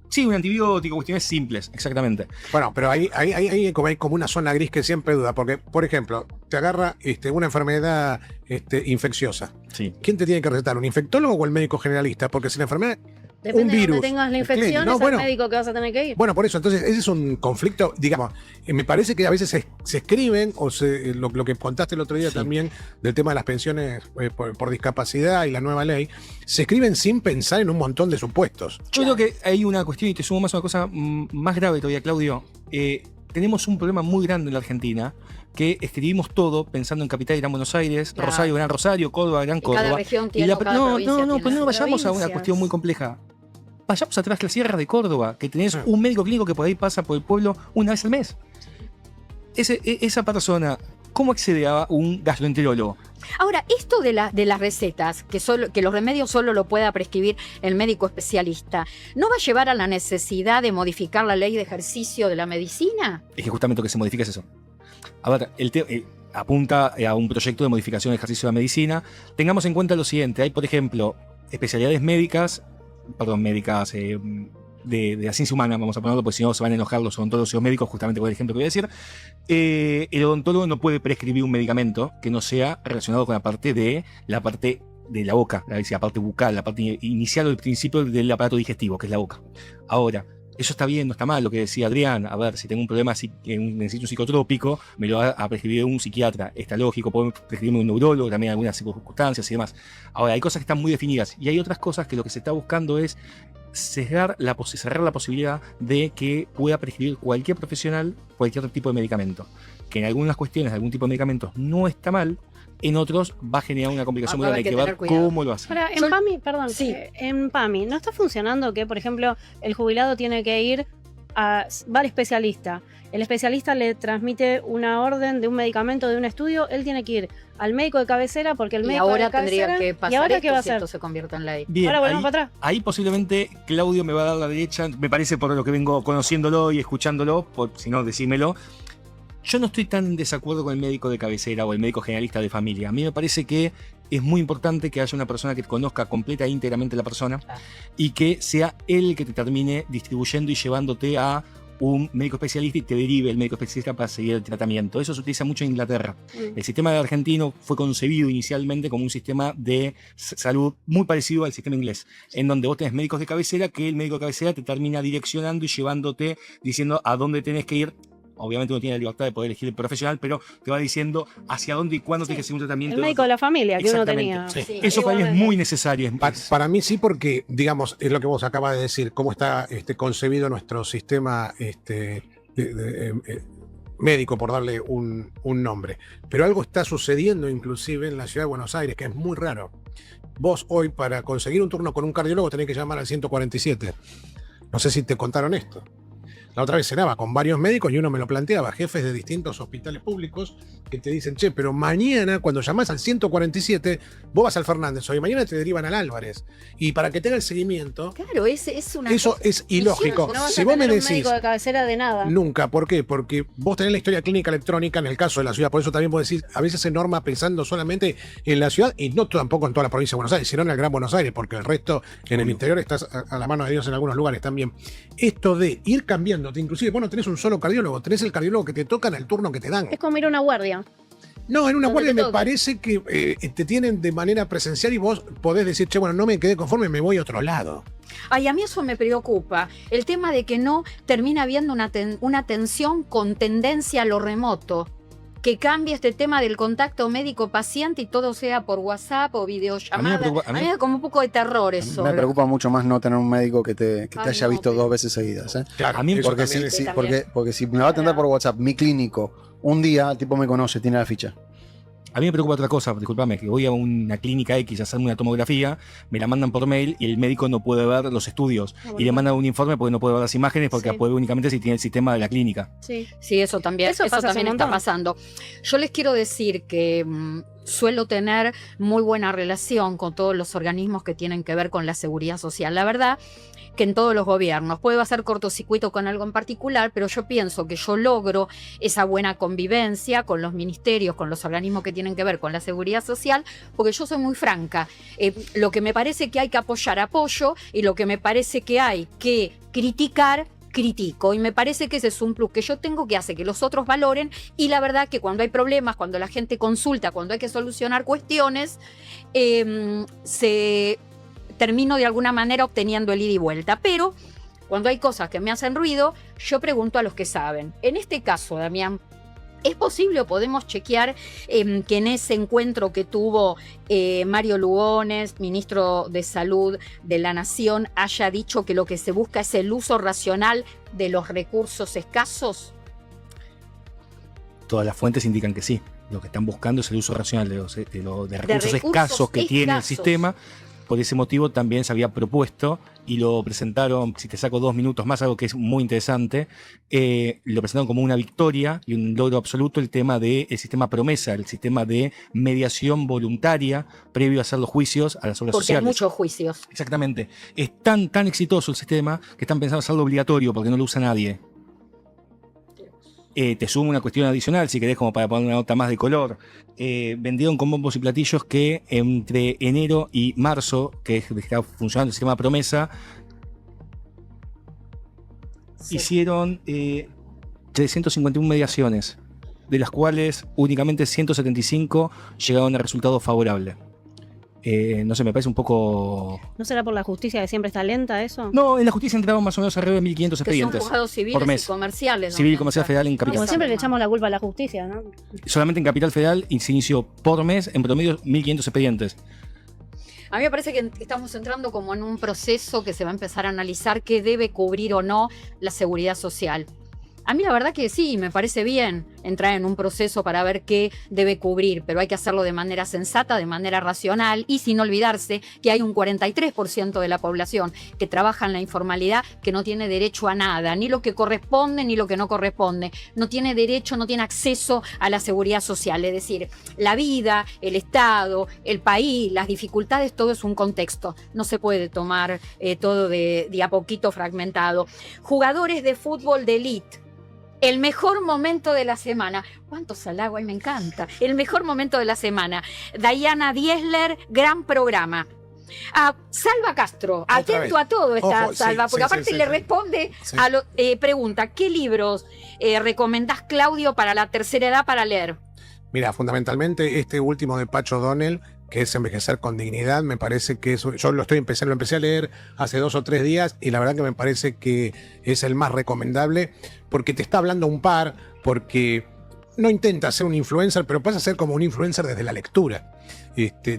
Sí, un antibiótico, cuestiones simples, exactamente. Bueno, pero hay como una zona gris que siempre duda, porque, por ejemplo, te agarra una enfermedad infecciosa. Sí. ¿Quién te tiene que recetar? ¿Un infectólogo o el médico generalista? Porque si la enfermedad... Depende un virus. de donde tengas la infección, No, es el médico que vas a tener que ir. Bueno, por eso, entonces, ese es un conflicto, digamos, me parece que a veces se escriben, o lo que contaste el otro día también, del tema de las pensiones por discapacidad y la nueva ley, se escriben sin pensar en un montón de supuestos. Yo creo que hay una cuestión, y te sumo más una cosa más grave todavía, Claudio. Tenemos un problema muy grande en la Argentina, que escribimos todo pensando en Capital Gran Buenos Aires, Claro. Rosario, Gran Rosario, Córdoba, Gran Córdoba. Cada región tiene, cada provincia pues tiene no sus vayamos a una provincias. cuestión muy compleja. Vayamos atrás de la Sierra de Córdoba, que tenés un médico clínico que por ahí pasa por el pueblo una vez al mes. Esa persona, ¿cómo accede a un gastroenterólogo? Ahora, esto de las recetas, que los remedios solo lo pueda prescribir el médico especialista, ¿no va a llevar a la necesidad de modificar la ley de ejercicio de la medicina? Es que justamente lo que se modifica es eso. A ver, apunta a un proyecto de modificación del ejercicio de la medicina. Tengamos en cuenta lo siguiente: hay, por ejemplo, especialidades médicas de la ciencia humana, vamos a ponerlo, porque si no se van a enojar los odontólogos y los médicos, justamente con el ejemplo que voy a decir. El odontólogo no puede prescribir un medicamento que no sea relacionado con la parte de la boca, la parte bucal, la parte inicial o el principio del aparato digestivo, que es la boca. Ahora, eso está bien, no está mal, lo que decía Adrián. A ver, si tengo un problema, necesito un psicotrópico, me lo va a prescribir un psiquiatra. Está lógico, puedo prescribirme un neurólogo, también en algunas circunstancias y demás. Ahora, hay cosas que están muy definidas y hay otras cosas que lo que se está buscando es cerrar la posibilidad de que pueda prescribir cualquier profesional cualquier tipo de medicamento. Que en algunas cuestiones, algún tipo de medicamentos no está mal, en otros va a generar una complicación muy grande. Hay que ver cómo lo hace. Ahora, en PAMI, ¿no está funcionando que, por ejemplo, el jubilado tiene que ir va al especialista? El especialista le transmite una orden de un medicamento, de un estudio, él tiene que ir al médico de cabecera porque el médico ahora de cabecera... tendría que pasar ¿Y ahora esto, qué va a si hacer? esto se convierte en ley. Bien, Ahora volvemos para atrás. Ahí posiblemente Claudio me va a dar la derecha, me parece, por lo que vengo conociéndolo y escuchándolo, si no, decímelo. Yo no estoy tan en desacuerdo con el médico de cabecera o el médico generalista de familia. A mí me parece que es muy importante que haya una persona que conozca completa e íntegramente la persona y que sea él el que te termine distribuyendo y llevándote a un médico especialista y te derive el médico especialista para seguir el tratamiento. Eso se utiliza mucho en Inglaterra. El sistema argentino fue concebido inicialmente como un sistema de salud muy parecido al sistema inglés, en donde vos tenés médicos de cabecera, que el médico de cabecera te termina direccionando y llevándote, diciendo a dónde tenés que ir. Obviamente uno tiene la libertad de poder elegir el profesional, pero te va diciendo hacia dónde y cuándo tienes que hacer un tratamiento. El médico de la familia que uno tenía. Sí. Eso para mí es muy necesario. Para mí sí, porque, digamos, es lo que vos acabas de decir, cómo está concebido nuestro sistema médico, por darle un nombre. Pero algo está sucediendo inclusive en la ciudad de Buenos Aires, que es muy raro. Vos hoy, para conseguir un turno con un cardiólogo, tenés que llamar al 147. No sé si te contaron esto. La otra vez cenaba con varios médicos y uno me lo planteaba, jefes de distintos hospitales públicos, que te dicen, che, pero mañana cuando llamás al 147, vos vas al Fernández, hoy mañana te derivan al Álvarez. Y para que tenga el seguimiento... Claro, es una eso cosa, es ilógico. No vas Si a vos me tener un decís... médico de cabecera de nada. Nunca, ¿por qué? Porque vos tenés la historia clínica electrónica en el caso de la ciudad, por eso también vos decís, a veces se norma pensando solamente en la ciudad y no tampoco en toda la provincia de Buenos Aires, sino en el Gran Buenos Aires, porque el resto en el interior estás a la mano de Dios en algunos lugares también. Esto de ir cambiándote, inclusive vos no tenés un solo cardiólogo, tenés el cardiólogo que te toca en el turno que te dan. Es como ir a una guardia. No, en una donde guardia te me toque. parece que te tienen de manera presencial y vos podés decir, che, bueno, no me quedé conforme, me voy a otro lado. Ay, a mí eso me preocupa. El tema de que no termina habiendo una atención con tendencia a lo remoto. Que cambie este tema del contacto médico-paciente y todo sea por WhatsApp o videollamada. A mí me da como un poco de terror eso. Me preocupa mucho más no tener un médico que te haya no, visto pero- 2 veces seguidas. Claro, A mí eso Porque también si, es- porque si me va a atender por WhatsApp mi clínico un día, el tipo me conoce, tiene la ficha. A mí me preocupa otra cosa, discúlpame, que voy a una clínica X a hacerme una tomografía, me la mandan por mail y el médico no puede ver los estudios. Y le mandan un informe porque no puede ver las imágenes porque Sí. puede únicamente si tiene el sistema de la clínica. Sí. Sí, eso también, Eso eso pasa hace también un está montón. pasando. Yo les quiero decir que suelo tener muy buena relación con todos los organismos que tienen que ver con la seguridad social. La verdad que en todos los gobiernos puedo hacer cortocircuito con algo en particular, pero yo pienso que yo logro esa buena convivencia con los ministerios, con los organismos que tienen que ver con la seguridad social, porque yo soy muy franca. Lo que me parece que hay que apoyar, apoyo, y lo que me parece que hay que criticar, critico, y me parece que ese es un plus que yo tengo, que hace que los otros valoren. Y la verdad que cuando hay problemas, cuando la gente consulta, cuando hay que solucionar cuestiones, termino de alguna manera obteniendo el ida y vuelta. Pero cuando hay cosas que me hacen ruido, yo pregunto a los que saben. En este caso, Damián, ¿es posible o podemos chequear que en ese encuentro que tuvo Mario Lugones, ministro de Salud de la Nación, haya dicho que lo que se busca es el uso racional de los recursos escasos? Todas las fuentes indican que sí. Lo que están buscando es el uso racional de recursos escasos que tiene el sistema. Por ese motivo también se había propuesto, y lo presentaron, si te saco 2 minutos más, algo que es muy interesante, lo presentaron como una victoria y un logro absoluto, el tema del sistema promesa, el sistema de mediación voluntaria previo a hacer los juicios a las obras sociales. Porque hay muchos juicios. Exactamente. Es tan exitoso el sistema que están pensando hacerlo obligatorio porque no lo usa nadie. Te sumo una cuestión adicional, si querés, como para poner una nota más de color. Vendieron con bombos y platillos que entre enero y marzo, que está funcionando el sistema promesa, hicieron 351 mediaciones, de las cuales únicamente 175 llegaron a resultado favorable. No sé, me parece un poco... ¿No será por la justicia que siempre está lenta eso? No, en la justicia entraban más o menos alrededor de 1.500 expedientes. Son juzgados civiles por mes. Y comerciales. Civil y comercial federal en Capital. Como siempre le echamos la culpa a la justicia, ¿no? Solamente en Capital Federal se inició por mes, en promedio, 1.500 expedientes. A mí me parece que estamos entrando como en un proceso que se va a empezar a analizar qué debe cubrir o no la seguridad social. A mí la verdad que sí, me parece bien entrar en un proceso para ver qué debe cubrir, pero hay que hacerlo de manera sensata, de manera racional, y sin olvidarse que hay un 43% de la población que trabaja en la informalidad que no tiene derecho a nada, ni lo que corresponde ni lo que no corresponde. No tiene derecho, no tiene acceso a la seguridad social. Es decir, la vida, el Estado, el país, las dificultades, todo es un contexto. No se puede tomar todo de a poquito fragmentado. Jugadores de fútbol de élite. El mejor momento de la semana. ¿Cuántos halagos? Ay, me encanta. El mejor momento de la semana. Diana Diesler, gran programa. A Salva Castro, atento a todo está. Ojo, Salva, porque aparte le responde a lo, pregunta, ¿qué libros recomendás, Claudio, para la tercera edad para leer? Mira, fundamentalmente este último de Pacho O'Donnell, que es Envejecer con Dignidad, me parece que eso, yo lo empecé a leer hace 2 o 3 días, y la verdad que me parece que es el más recomendable, porque te está hablando un par, porque no intenta ser un influencer, pero pasa a ser como un influencer desde la lectura.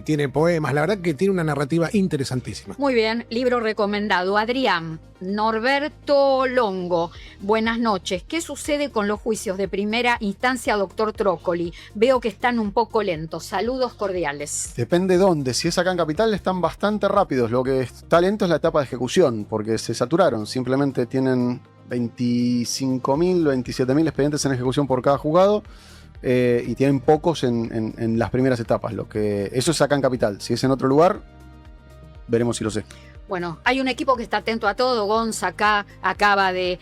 Tiene poemas, la verdad que tiene una narrativa interesantísima. Muy bien, libro recomendado. Adrián, Norberto Longo, buenas noches. ¿Qué sucede con los juicios de primera instancia, doctor Trócoli? Veo que están un poco lentos. Saludos cordiales. Depende dónde. Si es acá en Capital, están bastante rápidos. Lo que está lento es la etapa de ejecución, porque se saturaron. Simplemente tienen 25.000, 27.000 expedientes en ejecución por cada juzgado. Y tienen pocos en las primeras etapas. Eso es acá en Capital. Si es en otro lugar, veremos si lo sé. Bueno, hay un equipo que está atento a todo. Gonza acá acaba de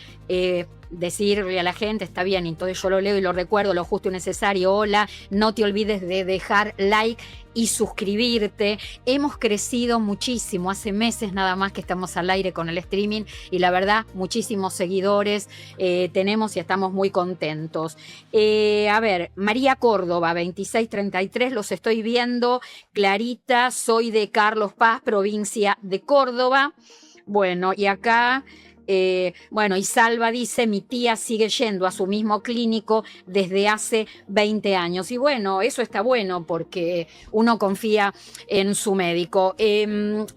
decirle a la gente, está bien, entonces yo lo leo y lo recuerdo, lo justo y necesario. Hola, no te olvides de dejar like y suscribirte. Hemos crecido muchísimo, hace meses nada más que estamos al aire con el streaming, y la verdad, muchísimos seguidores tenemos y estamos muy contentos. A ver, María Córdoba, 2633, los estoy viendo. Clarita, soy de Carlos Paz, provincia de Córdoba. Bueno, y acá... y Salva dice, mi tía sigue yendo a su mismo clínico desde hace 20 años. Y bueno, eso está bueno porque uno confía en su médico.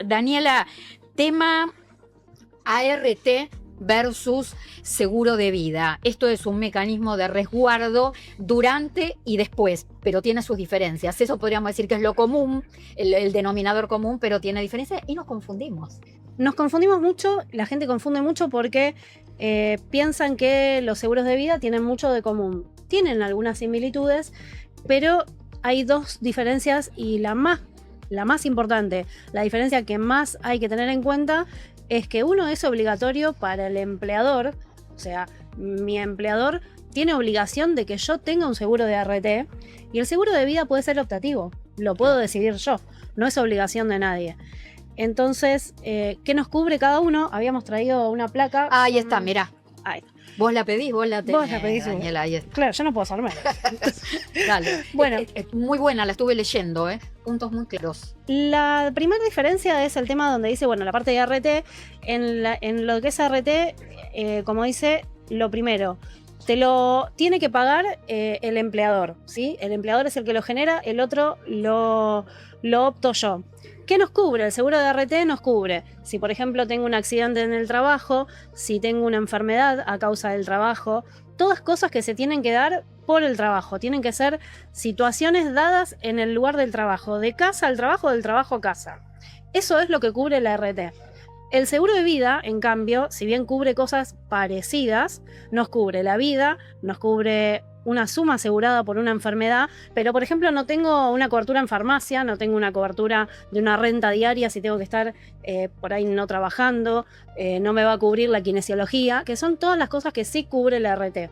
Daniela, tema ART versus seguro de vida. Esto es un mecanismo de resguardo durante y después, pero tiene sus diferencias. Eso podríamos decir que es lo común, el denominador común, pero tiene diferencias y nos confundimos. Nos confundimos mucho, la gente confunde mucho porque piensan que los seguros de vida tienen mucho de común. Tienen algunas similitudes, pero hay dos diferencias y la más importante, la diferencia que más hay que tener en cuenta es que uno es obligatorio para el empleador, o sea, mi empleador tiene obligación de que yo tenga un seguro de ART y el seguro de vida puede ser optativo, lo puedo decidir yo, no es obligación de nadie. Entonces, ¿qué nos cubre cada uno? Habíamos traído una placa. Ahí está, mirá. Ahí. Vos la pedís, vos la tenés. Vos la pedís, Daniela, ahí está. Claro, yo no puedo hacer menos. Dale. Bueno. Muy buena, la estuve leyendo, puntos muy claros. La primera diferencia es el tema donde dice, bueno, la parte de ART, en lo que es ART, como dice, lo primero, te lo tiene que pagar el empleador, ¿sí? El empleador es el que lo genera, el otro lo opto yo. ¿Qué nos cubre? El seguro de ART nos cubre si, por ejemplo, tengo un accidente en el trabajo, si tengo una enfermedad a causa del trabajo, todas cosas que se tienen que dar por el trabajo, tienen que ser situaciones dadas en el lugar del trabajo, de casa al trabajo, del trabajo a casa. Eso es lo que cubre la ART. El seguro de vida, en cambio, si bien cubre cosas parecidas, nos cubre la vida, nos cubre una suma asegurada por una enfermedad, pero por ejemplo no tengo una cobertura en farmacia, no tengo una cobertura de una renta diaria si tengo que estar por ahí no trabajando, no me va a cubrir la kinesiología, que son todas las cosas que sí cubre la ART.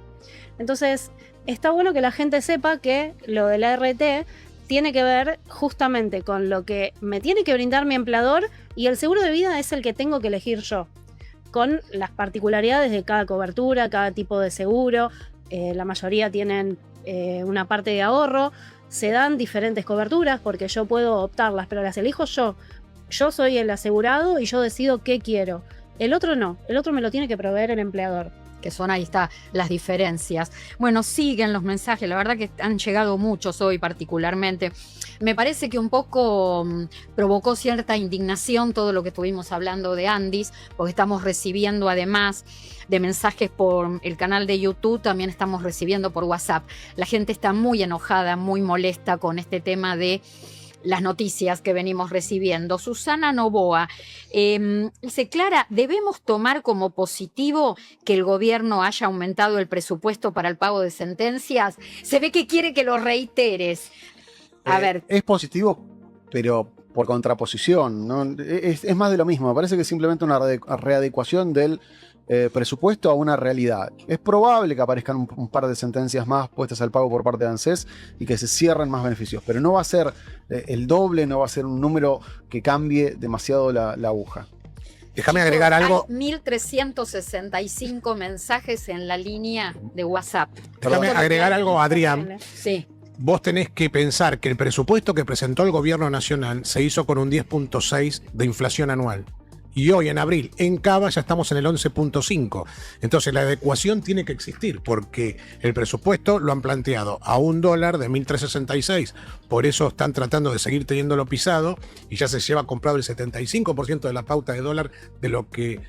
Entonces, está bueno que la gente sepa que lo de la ART tiene que ver justamente con lo que me tiene que brindar mi empleador y el seguro de vida es el que tengo que elegir yo, con las particularidades de cada cobertura, cada tipo de seguro. La mayoría tienen una parte de ahorro, se dan diferentes coberturas porque yo puedo optarlas, pero las elijo yo. Yo soy el asegurado y yo decido qué quiero. El otro no, el otro me lo tiene que proveer el empleador. Que son, ahí está, las diferencias. Bueno, siguen los mensajes, la verdad que han llegado muchos hoy particularmente. Me parece que un poco provocó cierta indignación todo lo que estuvimos hablando de Andis, porque estamos recibiendo además de mensajes por el canal de YouTube, también estamos recibiendo por WhatsApp. La gente está muy enojada, muy molesta con este tema de las noticias que venimos recibiendo. Susana Novoa dice, Clara, ¿debemos tomar como positivo que el gobierno haya aumentado el presupuesto para el pago de sentencias? Se ve que quiere que lo reiteres. A ver. Es positivo, pero por contraposición, ¿no? Es más de lo mismo. Me parece que es simplemente una readecuación del presupuesto a una realidad. Es probable que aparezcan un par de sentencias más puestas al pago por parte de ANSES y que se cierren más beneficios, pero no va a ser el doble, no va a ser un número que cambie demasiado la aguja. Déjame agregar algo. Hay 1.365 mensajes en la línea de WhatsApp. Déjame agregar algo, Adrián. Sí. Vos tenés que pensar que el presupuesto que presentó el gobierno nacional se hizo con un 10.6 de inflación anual. Y hoy, en abril, en Cava ya estamos en el 11.5. Entonces la adecuación tiene que existir porque el presupuesto lo han planteado a $1 de 1.366. Por eso están tratando de seguir teniéndolo pisado y ya se lleva comprado el 75% de la pauta de dólar de lo que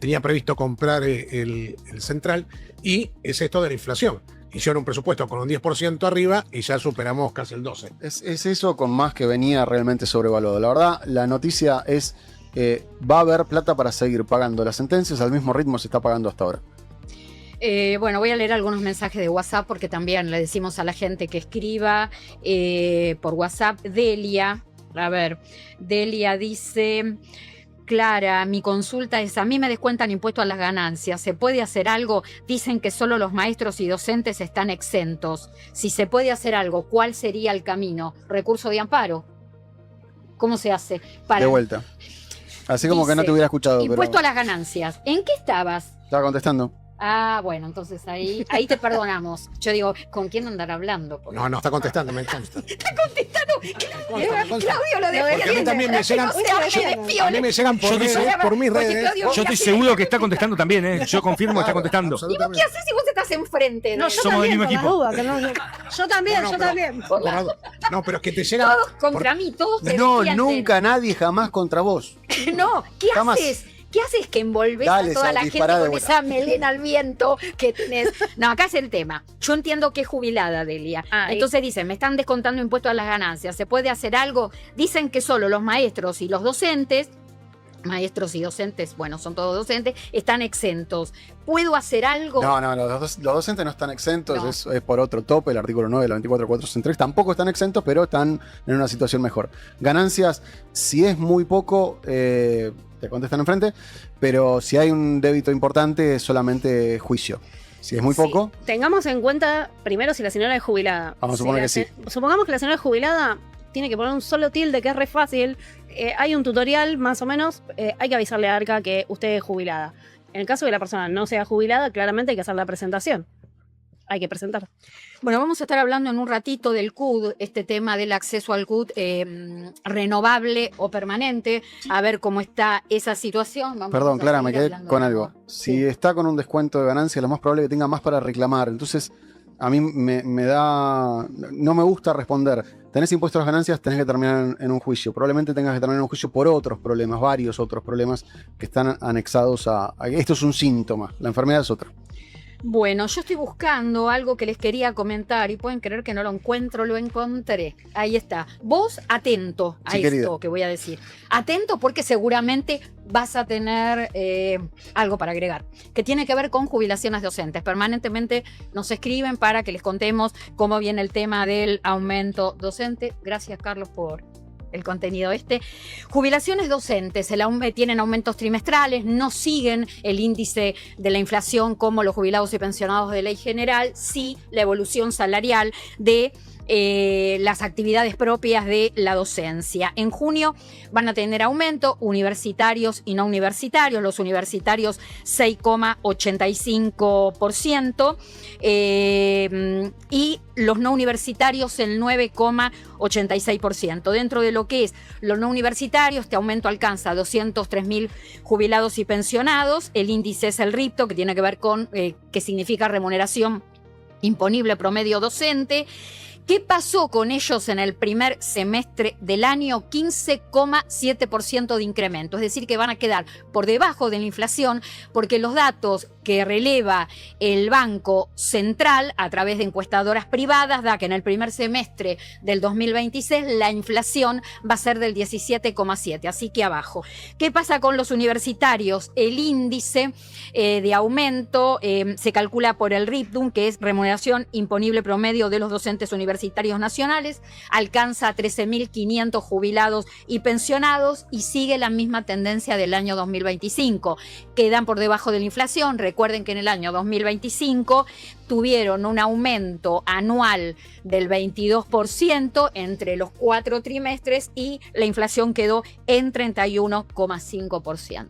tenía previsto comprar el central. Y es esto de la inflación. Hicieron un presupuesto con un 10% arriba y ya superamos casi el 12%. Es eso con más que venía realmente sobrevaluado. La verdad, la noticia es... va a haber plata para seguir pagando las sentencias al mismo ritmo que se está pagando hasta ahora. Bueno, voy a leer algunos mensajes de WhatsApp porque también le decimos a la gente que escriba por WhatsApp. Delia dice, Clara, mi consulta es, a mí me descuentan impuestos a las ganancias, ¿se puede hacer algo? Dicen que solo los maestros y docentes están exentos. Si se puede hacer algo, ¿cuál sería el camino? ¿Recurso de amparo? ¿Cómo se hace? De vuelta. Así como dice, que no te hubiera escuchado. Impuesto a las ganancias. ¿En qué estabas? Estaba contestando. Ah, bueno, entonces ahí te perdonamos. Yo digo, ¿con quién andar hablando? Porque... No, está contestando, me consta. Está contestando. Claudio lo dejó. Porque a mí también me llegan. A mí me llegan por mis redes. Yo estoy seguro que está contestando también, ¿eh? Yo confirmo que está contestando. ¿Y vos qué haces si vos estás enfrente? No, yo somos también, del mismo equipo. Yo también. No, pero es que te llegan. Todos contra mí, todos te No, defienden. Nunca nadie jamás contra vos. No, ¿qué haces? ¿Qué haces que envolves a toda la gente con esa melena al viento que tenés? No, acá es el tema. Yo entiendo que es jubilada, Delia. Entonces dicen, me están descontando impuestos a las ganancias. ¿Se puede hacer algo? Dicen que solo los maestros y los docentes maestros y docentes, bueno, son todos docentes, están exentos. ¿Puedo hacer algo? No, los docentes no están exentos, No. es por otro tope, el artículo 9 de la 24.403. Tampoco están exentos, pero están en una situación mejor. Ganancias, si es muy poco, te contestan enfrente, pero si hay un débito importante, es solamente juicio. Si es muy poco, Tengamos en cuenta, primero, si la señora es jubilada. Vamos a Si suponer la que sí. Supongamos que la señora es jubilada, tiene que poner un solo tilde, que es re fácil. Hay un tutorial, más o menos. Hay que avisarle a ARCA que usted es jubilada. En el caso de que la persona no sea jubilada, claramente hay que hacer la presentación. Hay que presentar. Bueno, vamos a estar hablando en un ratito del CUD, este tema del acceso al CUD renovable o permanente, a ver cómo está esa situación. perdón, Clara, me seguir quedé hablando con de algo. esto. Si Sí. está con un descuento de ganancia, lo más probable es que tenga más para reclamar. Entonces, a mí me da. No me gusta responder. Tenés impuestos a las ganancias, tenés que terminar en un juicio. Probablemente tengas que terminar en un juicio por otros problemas, varios otros problemas que están anexados a. Esto es un síntoma, la enfermedad es otra. Bueno, yo estoy buscando algo que les quería comentar y pueden creer que no lo encuentro, lo encontré. Ahí está. Vos atento a Sí, esto querida. que voy a decir. Atento porque seguramente vas a tener algo para agregar, que tiene que ver con jubilaciones docentes. Permanentemente nos escriben para que les contemos cómo viene el tema del aumento docente. Gracias, Carlos, por el contenido este. Jubilaciones docentes tienen aumentos trimestrales, no siguen el índice de la inflación como los jubilados y pensionados de ley general, sí la evolución salarial de las actividades propias de la docencia. En junio van a tener aumento universitarios y no universitarios, los universitarios 6,85% y los no universitarios el 9,86%. Dentro de lo que es los no universitarios, este aumento alcanza 203.000 jubilados y pensionados. El índice es el RIPTO, que tiene que ver con qué significa remuneración imponible promedio docente. ¿Qué pasó con ellos en el primer semestre del año? 15,7% de incremento, es decir, que van a quedar por debajo de la inflación porque los datos que releva el Banco Central a través de encuestadoras privadas da que en el primer semestre del 2026 la inflación va a ser del 17,7%, así que abajo. ¿Qué pasa con los universitarios? El índice de aumento se calcula por el RIPDUM, que es remuneración imponible promedio de los docentes universitarios nacionales, alcanza a 13.500 jubilados y pensionados y sigue la misma tendencia del año 2025. Quedan por debajo de la inflación. Recuerden que en el año 2025 tuvieron un aumento anual del 22% entre los 4 trimestres y la inflación quedó en 31,5%.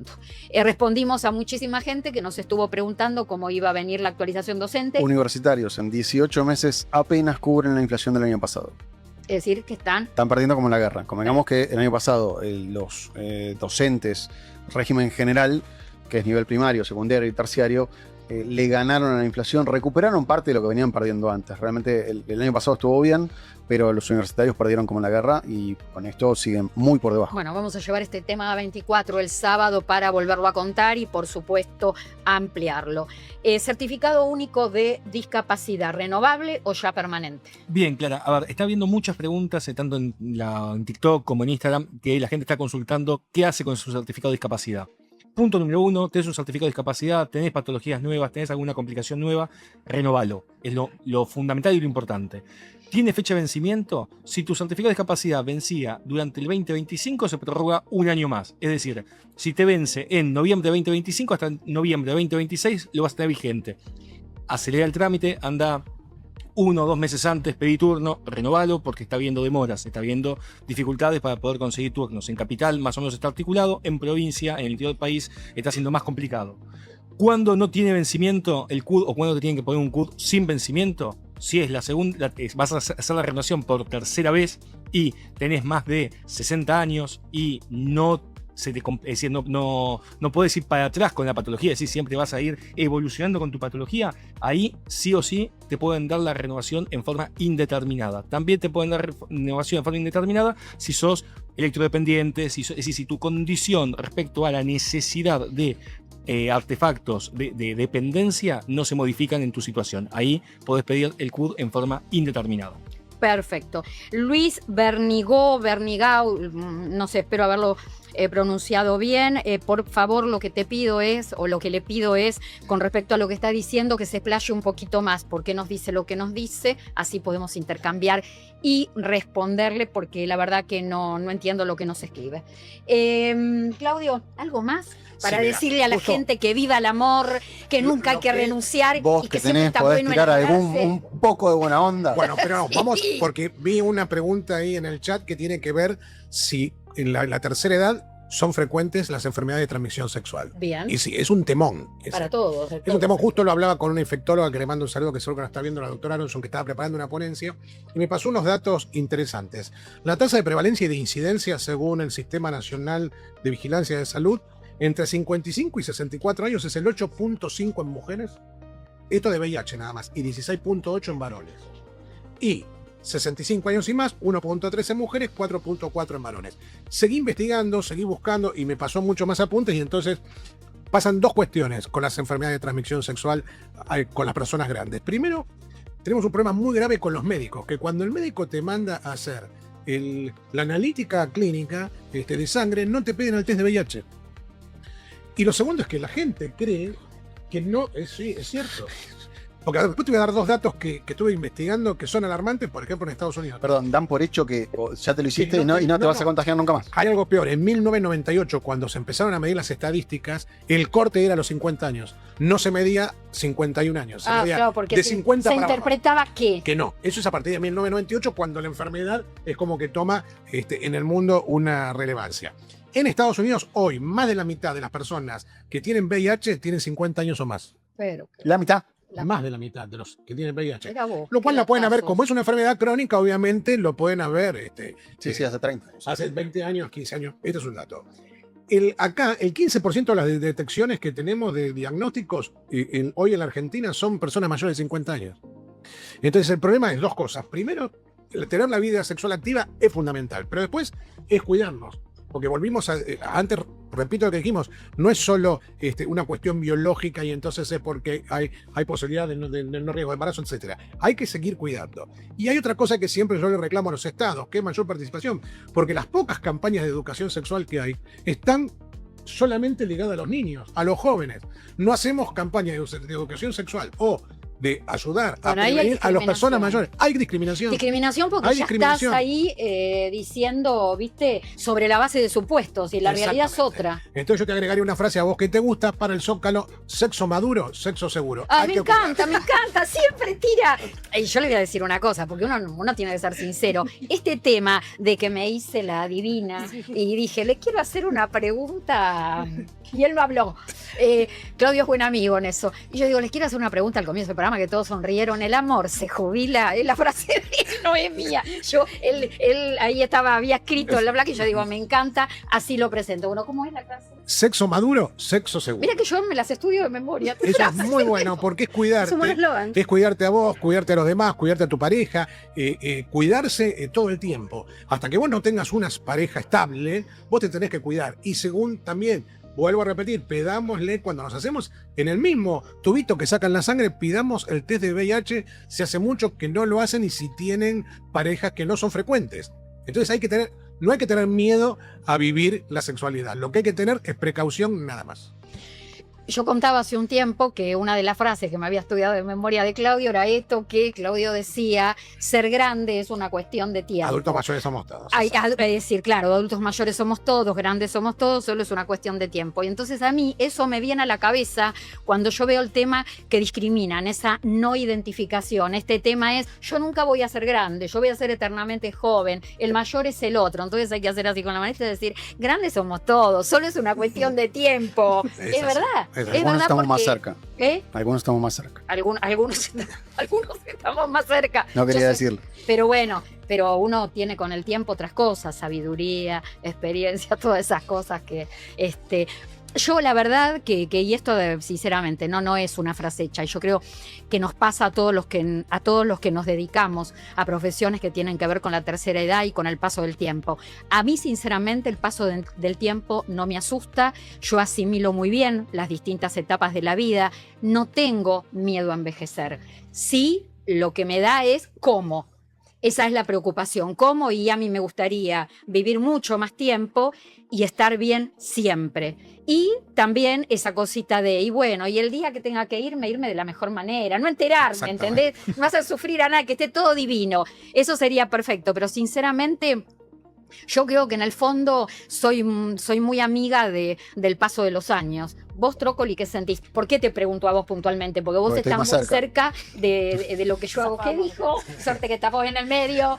Respondimos a muchísima gente que nos estuvo preguntando cómo iba a venir la actualización docente. Universitarios en 18 meses apenas cubren la inflación del año pasado. Es decir, que están Perdiendo como en la guerra. Convengamos que el año pasado los docentes, régimen general, que es nivel primario, secundario y terciario, le ganaron a la inflación, recuperaron parte de lo que venían perdiendo antes. Realmente el año pasado estuvo bien, pero los universitarios perdieron como en la guerra y con esto siguen muy por debajo. Bueno, vamos a llevar este tema a 24 el sábado para volverlo a contar y, por supuesto, ampliarlo. Certificado único de discapacidad, ¿renovable o ya permanente? Bien, Clara. A ver, está habiendo muchas preguntas, tanto en TikTok como en Instagram, que la gente está consultando qué hace con su certificado de discapacidad. Punto número 1, tenés un certificado de discapacidad, tenés patologías nuevas, tenés alguna complicación nueva, renovalo. Es lo fundamental y lo importante. ¿Tiene fecha de vencimiento? Si tu certificado de discapacidad vencía durante el 2025, se prorroga un año más. Es decir, si te vence en noviembre de 2025, hasta noviembre de 2026 lo vas a tener vigente. Acelera el trámite, anda 1 o 2 meses antes, pedí turno, renovalo porque está habiendo demoras, está habiendo dificultades para poder conseguir turnos. En capital más o menos está articulado, en provincia, en el interior del país, está siendo más complicado. Cuando no tiene vencimiento el CUD o cuando te tienen que poner un CUD sin vencimiento, si es la segunda, vas a hacer la renovación por tercera vez y tenés más de 60 años y no es decir, no puedes ir para atrás con la patología, es decir, siempre vas a ir evolucionando con tu patología, ahí sí o sí te pueden dar la renovación en forma indeterminada. También te pueden dar renovación en forma indeterminada si sos electrodependiente, es decir, si tu condición respecto a la necesidad de artefactos de dependencia no se modifican en tu situación. Ahí podés pedir el CUD en forma indeterminada. Perfecto. Luis Bernigau, no sé, espero haberlo pronunciado bien. Por favor, lo que te pido es, o lo que le pido es, con respecto a lo que está diciendo, que se explaye un poquito más, porque nos dice lo que nos dice, así podemos intercambiar y responderle, porque la verdad que no entiendo lo que nos escribe. Claudio, ¿algo más? Para decirle a la gente que viva el amor, que nunca hay que renunciar. Vos y que siempre tenés, está podés bueno tirar enamorarse. un poco de buena onda. Bueno, pero no, vamos, porque vi una pregunta ahí en el chat que tiene que ver si en la tercera edad son frecuentes las enfermedades de transmisión sexual. Bien. Y sí, es un temón. Para todos. Es un temón. Justo lo hablaba con una infectóloga que le mando un saludo, que seguro que nos está viendo, la doctora Aronson, que estaba preparando una ponencia, y me pasó unos datos interesantes. La tasa de prevalencia y de incidencia, según el Sistema Nacional de Vigilancia de Salud, entre 55 y 64 años es el 8.5 en mujeres, esto de VIH nada más, y 16.8 en varones. Y 65 años y más, 1.3 en mujeres, 4.4 en varones. Seguí investigando, seguí buscando y me pasó mucho más apuntes, y entonces pasan dos cuestiones con las enfermedades de transmisión sexual con las personas grandes. Primero, tenemos un problema muy grave con los médicos, que cuando el médico te manda a hacer la analítica clínica de sangre, no te piden el test de VIH. Y lo segundo es que la gente cree que no, sí, es cierto. Porque después te voy a dar dos datos que estuve investigando que son alarmantes, por ejemplo, en Estados Unidos. Perdón, dan por hecho que ya te lo hiciste Sí, y no te vas a contagiar nunca más. Hay algo peor. En 1998, cuando se empezaron a medir las estadísticas, el corte era a los 50 años. No se medía 51 años. Se medía claro, porque de 50 se para interpretaba abajo. que No. Eso es a partir de 1998, cuando la enfermedad es como que toma en el mundo una relevancia. En Estados Unidos, hoy, más de la mitad de las personas que tienen VIH tienen 50 años o más. Pero La mitad. Más de la mitad de los que tienen VIH. era vos, Lo cual qué la pueden haber, datazos. como es una enfermedad crónica, obviamente lo pueden haber. Sí, hace 30 años. Hace 20 años, 15 años. Este es un dato. Acá, el 15% de las detecciones que tenemos de diagnósticos hoy en la Argentina son personas mayores de 50 años. Entonces, el problema es dos cosas. Primero, tener la vida sexual activa es fundamental, pero después es cuidarnos. Porque volvimos antes, repito lo que dijimos, no es solo una cuestión biológica y entonces es porque hay posibilidad de no riesgo de embarazo, etc. Hay que seguir cuidando. Y hay otra cosa que siempre yo le reclamo a los estados, que es mayor participación, porque las pocas campañas de educación sexual que hay están solamente ligadas a los niños, a los jóvenes. No hacemos campañas de educación sexual o de ayudar a prevenir a las personas mayores. Hay discriminación. Discriminación porque ya estás ahí diciendo, viste, sobre la base de supuestos y la realidad es otra. Entonces yo te agregaría una frase a vos que te gusta para el Zócalo: sexo maduro, sexo seguro. Me encanta, siempre tira. Y yo le voy a decir una cosa, porque uno tiene que ser sincero. Este tema de que me hice la divina y dije, le quiero hacer una pregunta, y él no habló. Claudio es buen amigo en eso. Y yo digo, les quiero hacer una pregunta al comienzo del programa, que todos sonrieron. El amor se jubila. Es la frase de él, no es mía. Él ahí había escrito la placa y yo digo, me encanta, así lo presento. Bueno, ¿cómo es la clase? Sexo maduro, sexo seguro. Mira que yo me las estudio de memoria. Eso es muy bueno, porque es cuidarte. Es un buen eslogan. Es cuidarte a vos, cuidarte a los demás, cuidarte a tu pareja, cuidarse todo el tiempo. Hasta que vos no tengas una pareja estable, vos te tenés que cuidar. Y según también, vuelvo a repetir, pedámosle cuando nos hacemos en el mismo tubito que sacan la sangre, pidamos el test de VIH. Se hace mucho que no lo hacen, y si tienen parejas que no son frecuentes. Entonces no hay que tener miedo a vivir la sexualidad. Lo que hay que tener es precaución, nada más. Yo contaba hace un tiempo que una de las frases que me había estudiado de memoria de Claudio era esto, que Claudio decía: ser grande es una cuestión de tiempo. Adultos mayores somos todos. Es decir, claro, adultos mayores somos todos, grandes somos todos, solo es una cuestión de tiempo. Y entonces a mí eso me viene a la cabeza cuando yo veo el tema que discriminan, esa no identificación. Este tema es, yo nunca voy a ser grande, yo voy a ser eternamente joven, el mayor es el otro. Entonces hay que hacer así con la manita y decir, grandes somos todos, solo es una cuestión de tiempo. Es verdad. Algunos estamos más cerca. Algunos estamos más cerca. Algunos estamos más cerca. No quería decirlo. Pero bueno, uno tiene con el tiempo otras cosas, sabiduría, experiencia, todas esas cosas que yo la verdad y esto sinceramente no es una frase hecha, y yo creo que nos pasa a todos los que nos dedicamos a profesiones que tienen que ver con la tercera edad y con el paso del tiempo. A mí sinceramente el paso del tiempo no me asusta, yo asimilo muy bien las distintas etapas de la vida, no tengo miedo a envejecer. Sí, lo que me da es cómo. Esa es la preocupación. ¿Cómo? Y a mí me gustaría vivir mucho más tiempo y estar bien siempre. Y también esa cosita de, y bueno, y el día que tenga que irme de la mejor manera, no enterarme, ¿entendés? No hacer sufrir a nadie, que esté todo divino. Eso sería perfecto, pero sinceramente... Yo creo que en el fondo soy muy amiga del paso de los años. Vos, Trócoli, ¿qué sentís? ¿Por qué te pregunto a vos puntualmente? Porque vos estás muy cerca de lo que yo hago. ¿Qué dijo? Suerte que estás en el medio.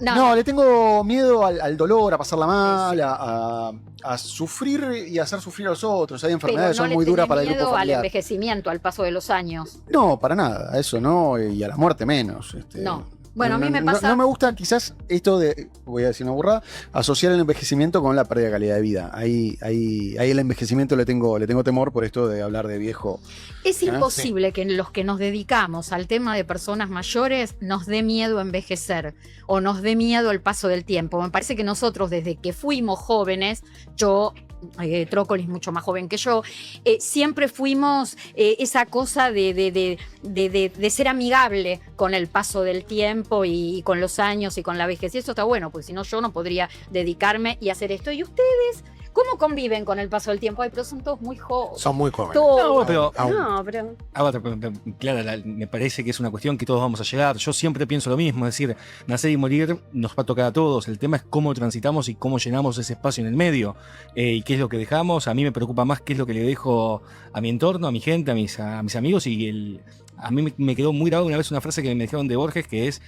No, le tengo miedo al dolor, a pasarla mal, a sufrir y hacer sufrir a los otros. Hay enfermedades que son muy duras para el grupo familiar. ¿Al envejecimiento, al paso de los años? No, para nada. A eso no, y a la muerte menos. No. Bueno, a mí me pasa... No me gusta quizás esto de, voy a decir una burrada, asociar el envejecimiento con la pérdida de calidad de vida. Ahí el envejecimiento le tengo temor por esto de hablar de viejo. Es imposible que los que nos dedicamos al tema de personas mayores nos dé miedo envejecer o nos dé miedo el paso del tiempo. Me parece que nosotros desde que fuimos jóvenes, yo... Trócoli es mucho más joven que yo, siempre fuimos esa cosa de ser amigable con el paso del tiempo y con los años y con la vejez. Y eso está bueno, porque si no yo no podría dedicarme y hacer esto. ¿Y ustedes cómo conviven con el paso del tiempo? Ay, pero son todos muy jóvenes. Son muy jóvenes. Todos. Clara, me parece que es una cuestión que todos vamos a llegar. Yo siempre pienso lo mismo, es decir, nacer y morir nos va a tocar a todos. El tema es cómo transitamos y cómo llenamos ese espacio en el medio. Y qué es lo que dejamos. A mí me preocupa más qué es lo que le dejo a mi entorno, a mi gente, a mis amigos. A mí me quedó muy grabada una vez una frase que me dijeron de Borges, que es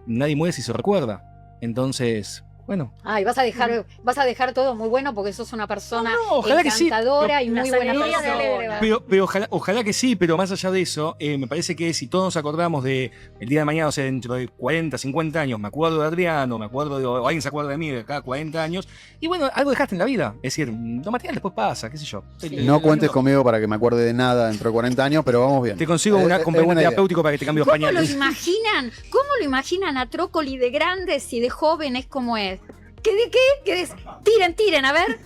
nadie muere si se recuerda. Entonces... Bueno. Ay, vas a dejar todo muy bueno porque sos una persona ojalá encantadora que sí. y muy buena persona. Pero ojalá que sí, pero más allá de eso, me parece que si todos nos acordamos de el día de mañana, o sea, dentro de 40, 50 años, me acuerdo de Adriano, o alguien se acuerda de mí de acá 40 años, y bueno, algo dejaste en la vida. Es decir, lo material después pasa, qué sé yo. Sí. No cuentes conmigo para que me acuerde de nada dentro de 40 años, pero vamos bien. Te consigo un acompañante terapéutico para que te cambie los pañales. ¿Cómo lo imaginan a Trócoli de grandes y de jóvenes como es? ¿Qué? Tiren, a ver.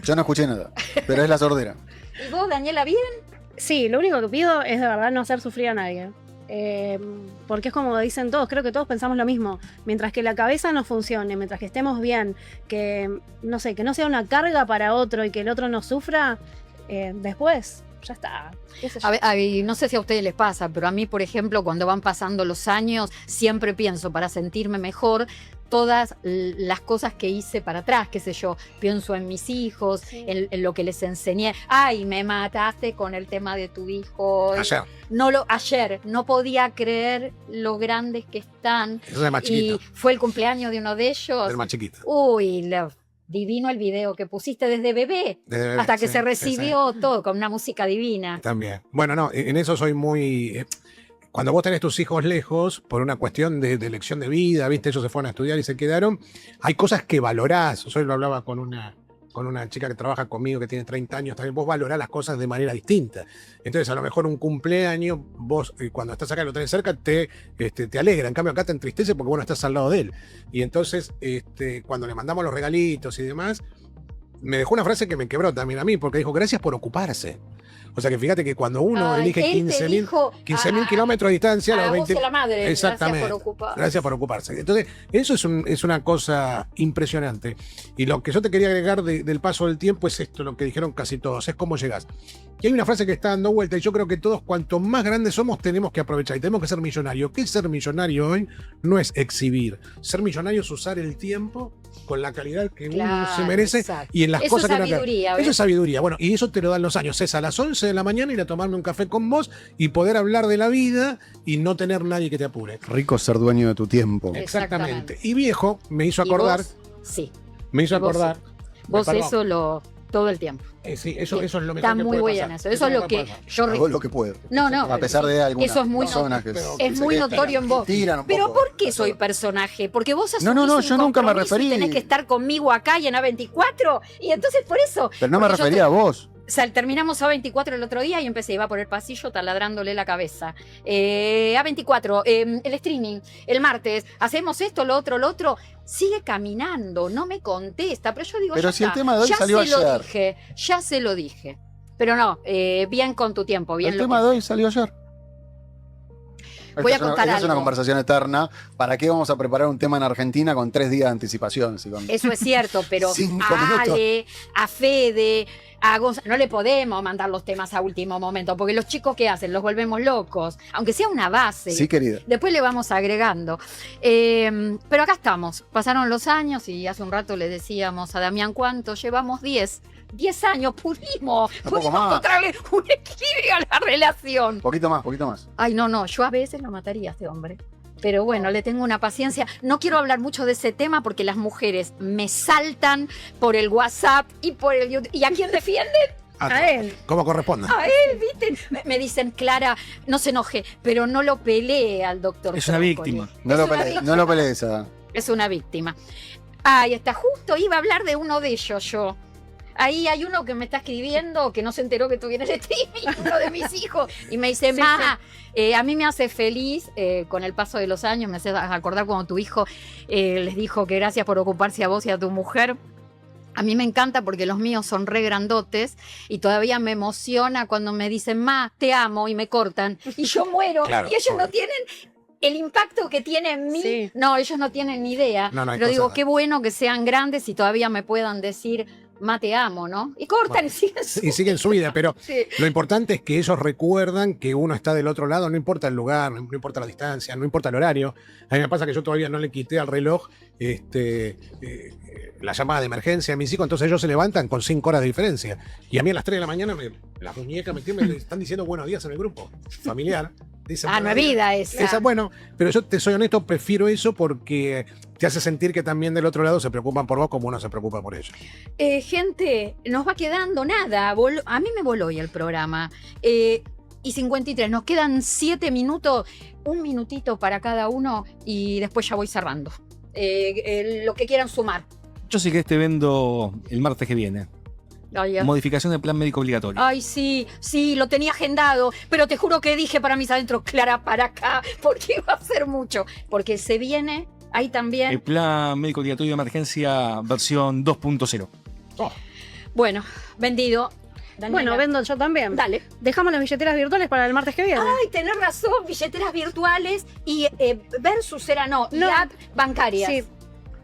Yo no escuché nada, pero es la sordera. ¿Y vos, Daniela, bien? Sí, lo único que pido es de verdad no hacer sufrir a nadie. Porque es como dicen todos, creo que todos pensamos lo mismo. Mientras que la cabeza no funcione, mientras que estemos bien, que no sea una carga para otro y que el otro no sufra, después ya está. No sé si a ustedes les pasa, pero a mí, por ejemplo, cuando van pasando los años, siempre pienso, para sentirme mejor, todas las cosas que hice para atrás, qué sé yo, pienso en mis hijos, sí, en lo que les enseñé. Ay, me mataste con el tema de tu hijo. Ayer no podía creer lo grandes que están. Eso es de más chiquito. Y fue el cumpleaños de uno de ellos. Del más chiquito. Uy, divino el video que pusiste desde bebé hasta que se recibió, todo con una música divina. También. Bueno, no, en eso soy muy... Cuando vos tenés tus hijos lejos, por una cuestión de elección de vida, ¿viste? Ellos se fueron a estudiar y se quedaron. Hay cosas que valorás. Yo lo hablaba con una chica que trabaja conmigo que tiene 30 años. También vos valorás las cosas de manera distinta. Entonces, a lo mejor un cumpleaños, vos cuando estás acá y lo tenés cerca, te alegra. En cambio, acá te entristece porque vos no estás al lado de él. Y entonces, cuando le mandamos los regalitos y demás, me dejó una frase que me quebró también a mí, porque dijo, gracias por ocuparse. O sea que fíjate que cuando uno elige 15.000 kilómetros de distancia, a los 20... la madre, exactamente, gracias por ocuparse. Entonces, eso es una cosa impresionante. Y lo que yo te quería agregar del paso del tiempo es esto, lo que dijeron casi todos, es cómo llegás. Y hay una frase que está dando vuelta, y yo creo que todos, cuanto más grandes somos, tenemos que aprovechar, y tenemos que ser millonarios. ¿Qué es ser millonario hoy? No es exhibir. Ser millonario es usar el tiempo con la calidad que uno se merece, exacto, y en las cosas que uno quiere. Eso es sabiduría. Bueno, y eso te lo dan los años. Es a las 11 de la mañana ir a tomarme un café con vos y poder hablar de la vida y no tener nadie que te apure. Rico ser dueño de tu tiempo. Exactamente. Y viejo me hizo acordar. ¿Y vos? Sí. Me hizo acordar. Vos eso todo el tiempo. Sí, eso es lo mejor. Está muy buena eso. Eso es lo que yo hago lo que puedo. No. A pesar de algunas eso es muy personas que es muy notorio en vos. Pero ¿por qué soy personaje? Porque vos asumís no, yo nunca me referí. Tenés que estar conmigo acá y en A24 y entonces por eso. Pero no me refería a vos. O sea, terminamos A24 el otro día y empecé, iba por el pasillo taladrándole la cabeza. A24, el streaming, el martes, hacemos esto, lo otro. Sigue caminando, no me contesta. Pero yo digo, pero si el tema de hoy salió ayer. Ya se lo dije. Pero no, bien con tu tiempo. Bien el tema de hoy salió ayer. Voy a contar esa algo. es una conversación eterna. ¿Para qué vamos a preparar un tema en Argentina con 3 días de anticipación? Eso es cierto, pero 5 a minutos. Ale, a Fede, a Gonzalo, no le podemos mandar los temas a último momento, porque los chicos, ¿qué hacen? Los volvemos locos, aunque sea una base. Sí, querida. Después le vamos agregando. Pero acá estamos. Pasaron los años y hace un rato le decíamos a Damián, ¿cuánto? Llevamos 10 años, pudimos más. encontrarle un equilibrio a la relación. Poquito más. Ay, no, yo a veces lo mataría a este hombre. Pero bueno, le tengo una paciencia. No quiero hablar mucho de ese tema porque las mujeres me saltan por el WhatsApp y por el YouTube. ¿Y a quién defienden? A él. Como corresponda. A él, ¿viste? Me dicen, Clara, no se enoje, pero no lo pelee al doctor. Es una víctima. No lo pelees, Adán. Es una víctima. Ahí está, justo iba a hablar de uno de ellos yo. Ahí hay uno que me está escribiendo que no se enteró que tuviera el streaming, uno de mis hijos, y me dice, ma, a mí me hace feliz con el paso de los años, me hace acordar cuando tu hijo les dijo que gracias por ocuparse a vos y a tu mujer. A mí me encanta porque los míos son re grandotes y todavía me emociona cuando me dicen, ma, te amo, y me cortan, y yo muero, Claro, y ellos no tienen el impacto que tiene en mí. Sí. No, ellos no tienen ni idea. No, no hay pero digo, cosa. qué bueno que sean grandes y todavía me puedan decir, ma, te amo, ¿no? Y cortan Bueno, y siguen su... Y siguen su vida, pero Sí. lo importante es que ellos recuerdan que uno está del otro lado, no importa el lugar, no importa la distancia, no importa el horario. A mí me pasa que yo todavía no le quité al reloj la llamada de emergencia a mis hijos, entonces ellos se levantan con 5 horas de diferencia. Y a mí a las 3 de la mañana las muñecas me están diciendo buenos días en el grupo familiar. Dicen, Ah, no es vida esa. Bueno, pero yo te soy honesto, prefiero eso porque te hace sentir que también del otro lado se preocupan por vos como uno se preocupa por ellos. Gente, nos va quedando nada. A mí me voló hoy el programa. Y 53, nos quedan 7 minutos, un minutito para cada uno y después ya voy cerrando. Lo que quieran sumar. Yo sí que te vendo el martes que viene. Modificación del plan médico obligatorio. Ay, sí, lo tenía agendado, pero te juro que dije para mis adentros, Clara, para acá, porque iba a ser mucho. Porque se viene ahí también. El plan médico obligatorio de emergencia versión 2.0. Bueno, vendido. Daniela. Bueno, vendo yo también. Dale. Dejamos las billeteras virtuales para el martes que viene. Ay, tenés razón, billeteras virtuales y versus era no, y No. app bancarias. Sí.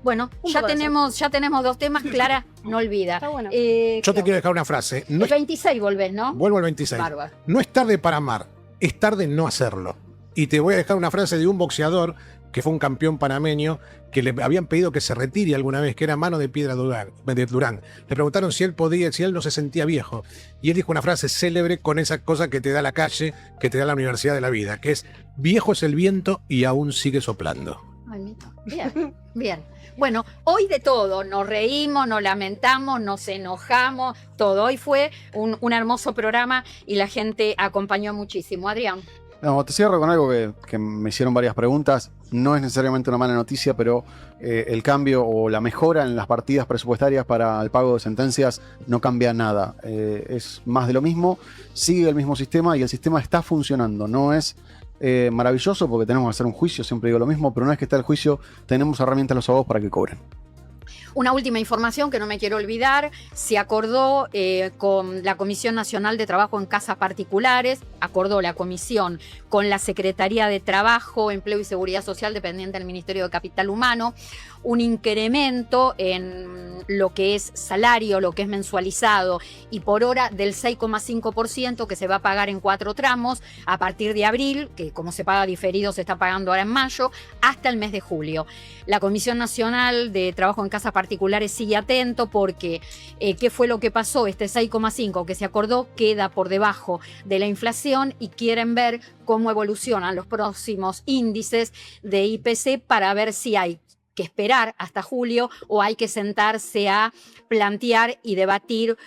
Bueno, Un ya poco de tenemos 2 temas, Clara, no olvida. Está bueno. Yo te quiero dejar una frase. No El 26 volvés, ¿no? Vuelvo al 26. Bárbaro. No es tarde para amar, es tarde no hacerlo. Y te voy a dejar una frase de un boxeador que fue un campeón panameño que le habían pedido que se retire alguna vez, que era Mano de Piedra Durán. Le preguntaron si él podía, si él no se sentía viejo. Y él dijo una frase célebre con esa cosa que te da la calle, que te da la universidad de la vida, que es: viejo es el viento y aún sigue soplando. Ay, mito. Bien, bien. Bueno, hoy de todo, nos reímos, nos lamentamos, nos enojamos, todo. Hoy fue un hermoso programa y la gente acompañó muchísimo. Adrián. No, te cierro con algo que me hicieron varias preguntas. No es necesariamente una mala noticia, pero el cambio o la mejora en las partidas presupuestarias para el pago de sentencias no cambia nada. Es más de lo mismo, sigue el mismo sistema y el sistema está funcionando. No es maravilloso porque tenemos que hacer un juicio, siempre digo lo mismo, pero una vez que está el juicio tenemos herramientas los abogados para que cobren. Una última información que no me quiero olvidar, se acordó con la Comisión Nacional de Trabajo en Casas Particulares, acordó la comisión con la Secretaría de Trabajo, Empleo y Seguridad Social dependiente del Ministerio de Capital Humano, un incremento en lo que es salario, lo que es mensualizado y por hora del 6,5% que se va a pagar en 4 tramos a partir de abril, que como se paga diferido se está pagando ahora en mayo, hasta el mes de julio. La Comisión Nacional de Trabajo en Casas Particulares sigue atento porque ¿qué fue lo que pasó? Este 6,5 que se acordó queda por debajo de la inflación y quieren ver cómo evolucionan los próximos índices de IPC para ver si hay que esperar hasta julio o hay que sentarse a plantear y debatir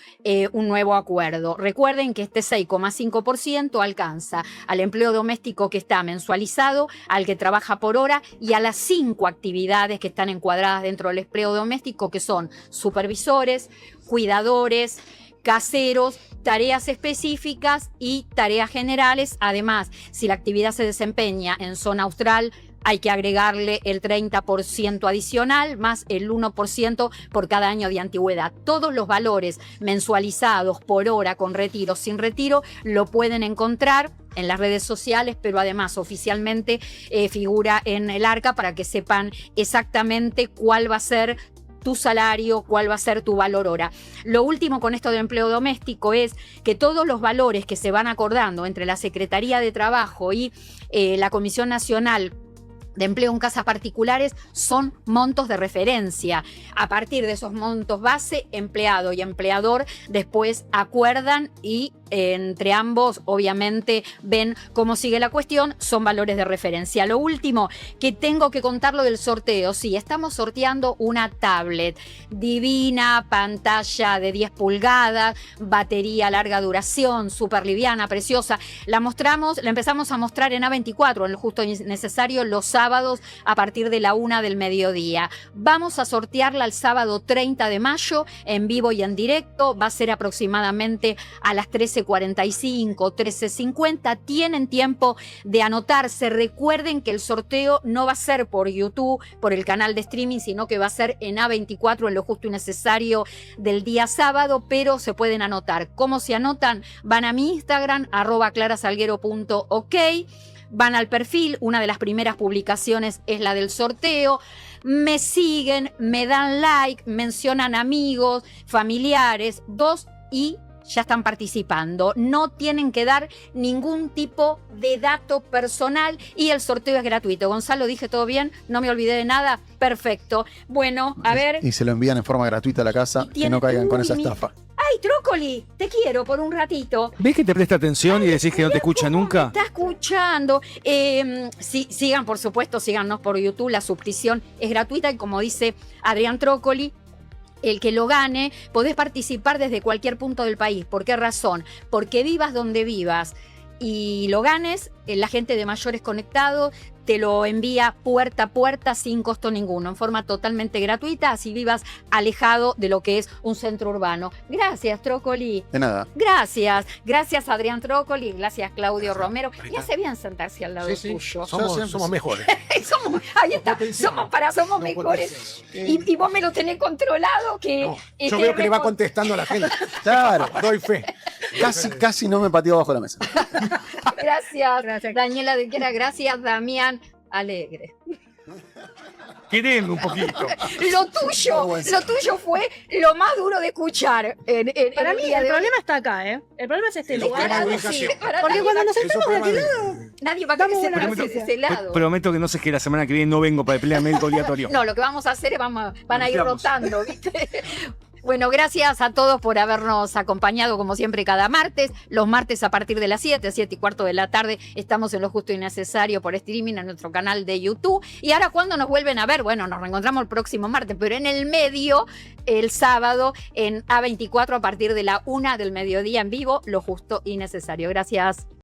un nuevo acuerdo. Recuerden que este 6,5% alcanza al empleo doméstico que está mensualizado, al que trabaja por hora y a las 5 actividades que están encuadradas dentro del empleo doméstico, que son supervisores, cuidadores, caseros, tareas específicas y tareas generales. Además, si la actividad se desempeña en zona austral, hay que agregarle el 30% adicional más el 1% por cada año de antigüedad. Todos los valores mensualizados por hora, con retiro, sin retiro, lo pueden encontrar en las redes sociales, pero además oficialmente figura en el ARCA para que sepan exactamente cuál va a ser tu salario, cuál va a ser tu valor hora. Lo último con esto de empleo doméstico es que todos los valores que se van acordando entre la Secretaría de Trabajo y la Comisión Nacional de Empleo en Casas Particulares son montos de referencia. A partir de esos montos base, empleado y empleador después acuerdan y entre ambos obviamente ven cómo sigue la cuestión, son valores de referencia. Lo último que tengo que contarlo del sorteo, sí, estamos sorteando una tablet divina, pantalla de 10 pulgadas, batería larga duración, súper liviana, preciosa. La empezamos a mostrar en A24, en lo justo y necesario, los sábados a partir de la 1 del mediodía. Vamos a sortearla el sábado 30 de mayo en vivo y en directo, va a ser aproximadamente a las 13:45, 13:50. Tienen tiempo de anotarse. Recuerden que el sorteo no va a ser por YouTube, por el canal de streaming, sino que va a ser en A24, en lo justo y necesario del día sábado, pero se pueden anotar. ¿Cómo se anotan? Van a mi Instagram, @clarasalguero.ok. Van al perfil, una de las primeras publicaciones es la del sorteo. Me siguen, me dan like, mencionan amigos, familiares, y ya están participando. No tienen que dar ningún tipo de dato personal y el sorteo es gratuito. Gonzalo, ¿dije todo bien? ¿No me olvidé de nada? Perfecto. Bueno, a ver. Y se lo envían en forma gratuita a la casa, que no caigan con esa estafa. ¡Ay, Trócoli! Te quiero por un ratito. ¿Ves que te presta atención y decís que no te escucha nunca? Está escuchando. Sigan, por supuesto, síganos por YouTube. La suscripción es gratuita y como dice Adrián Trócoli, el que lo gane, podés participar desde cualquier punto del país. ¿Por qué razón? Porque vivas donde vivas y lo ganes, la gente de Mayores Conectados te lo envía puerta a puerta sin costo ninguno, en forma totalmente gratuita, así vivas alejado de lo que es un centro urbano. Gracias, Trócoli. De nada. Gracias Adrián Trócoli, gracias Claudio Romero. Y hace bien sentarse al lado tuyo. Somos mejores. Ahí está, somos mejores. Y vos me lo tenés controlado que... No, yo veo que le va contestando a la gente. Claro. Doy fe. Casi no me pateó bajo la mesa. Gracias. Daniela de Quera, gracias. Damián Alegre. Quereme un poquito. Lo tuyo fue lo más duro de escuchar. Para mí el problema está acá, ¿eh? El problema es este lugar. Porque cuando nos sentamos de aquel lado, nadie va a querer sentarse de ese lado. Prometo que no sé que la semana que viene no vengo para el pelea médico obligatorio. No, lo que vamos a hacer es van a ir rotando, ¿viste? Bueno, gracias a todos por habernos acompañado como siempre cada martes. Los martes a partir de las 7:15 de la tarde estamos en Lo Justo y Necesario por streaming en nuestro canal de YouTube. Y ahora cuando nos vuelven a ver, bueno, nos reencontramos el próximo martes, pero en el medio, el sábado en A24 a partir de la 1 del mediodía en vivo, Lo Justo y Necesario. Gracias.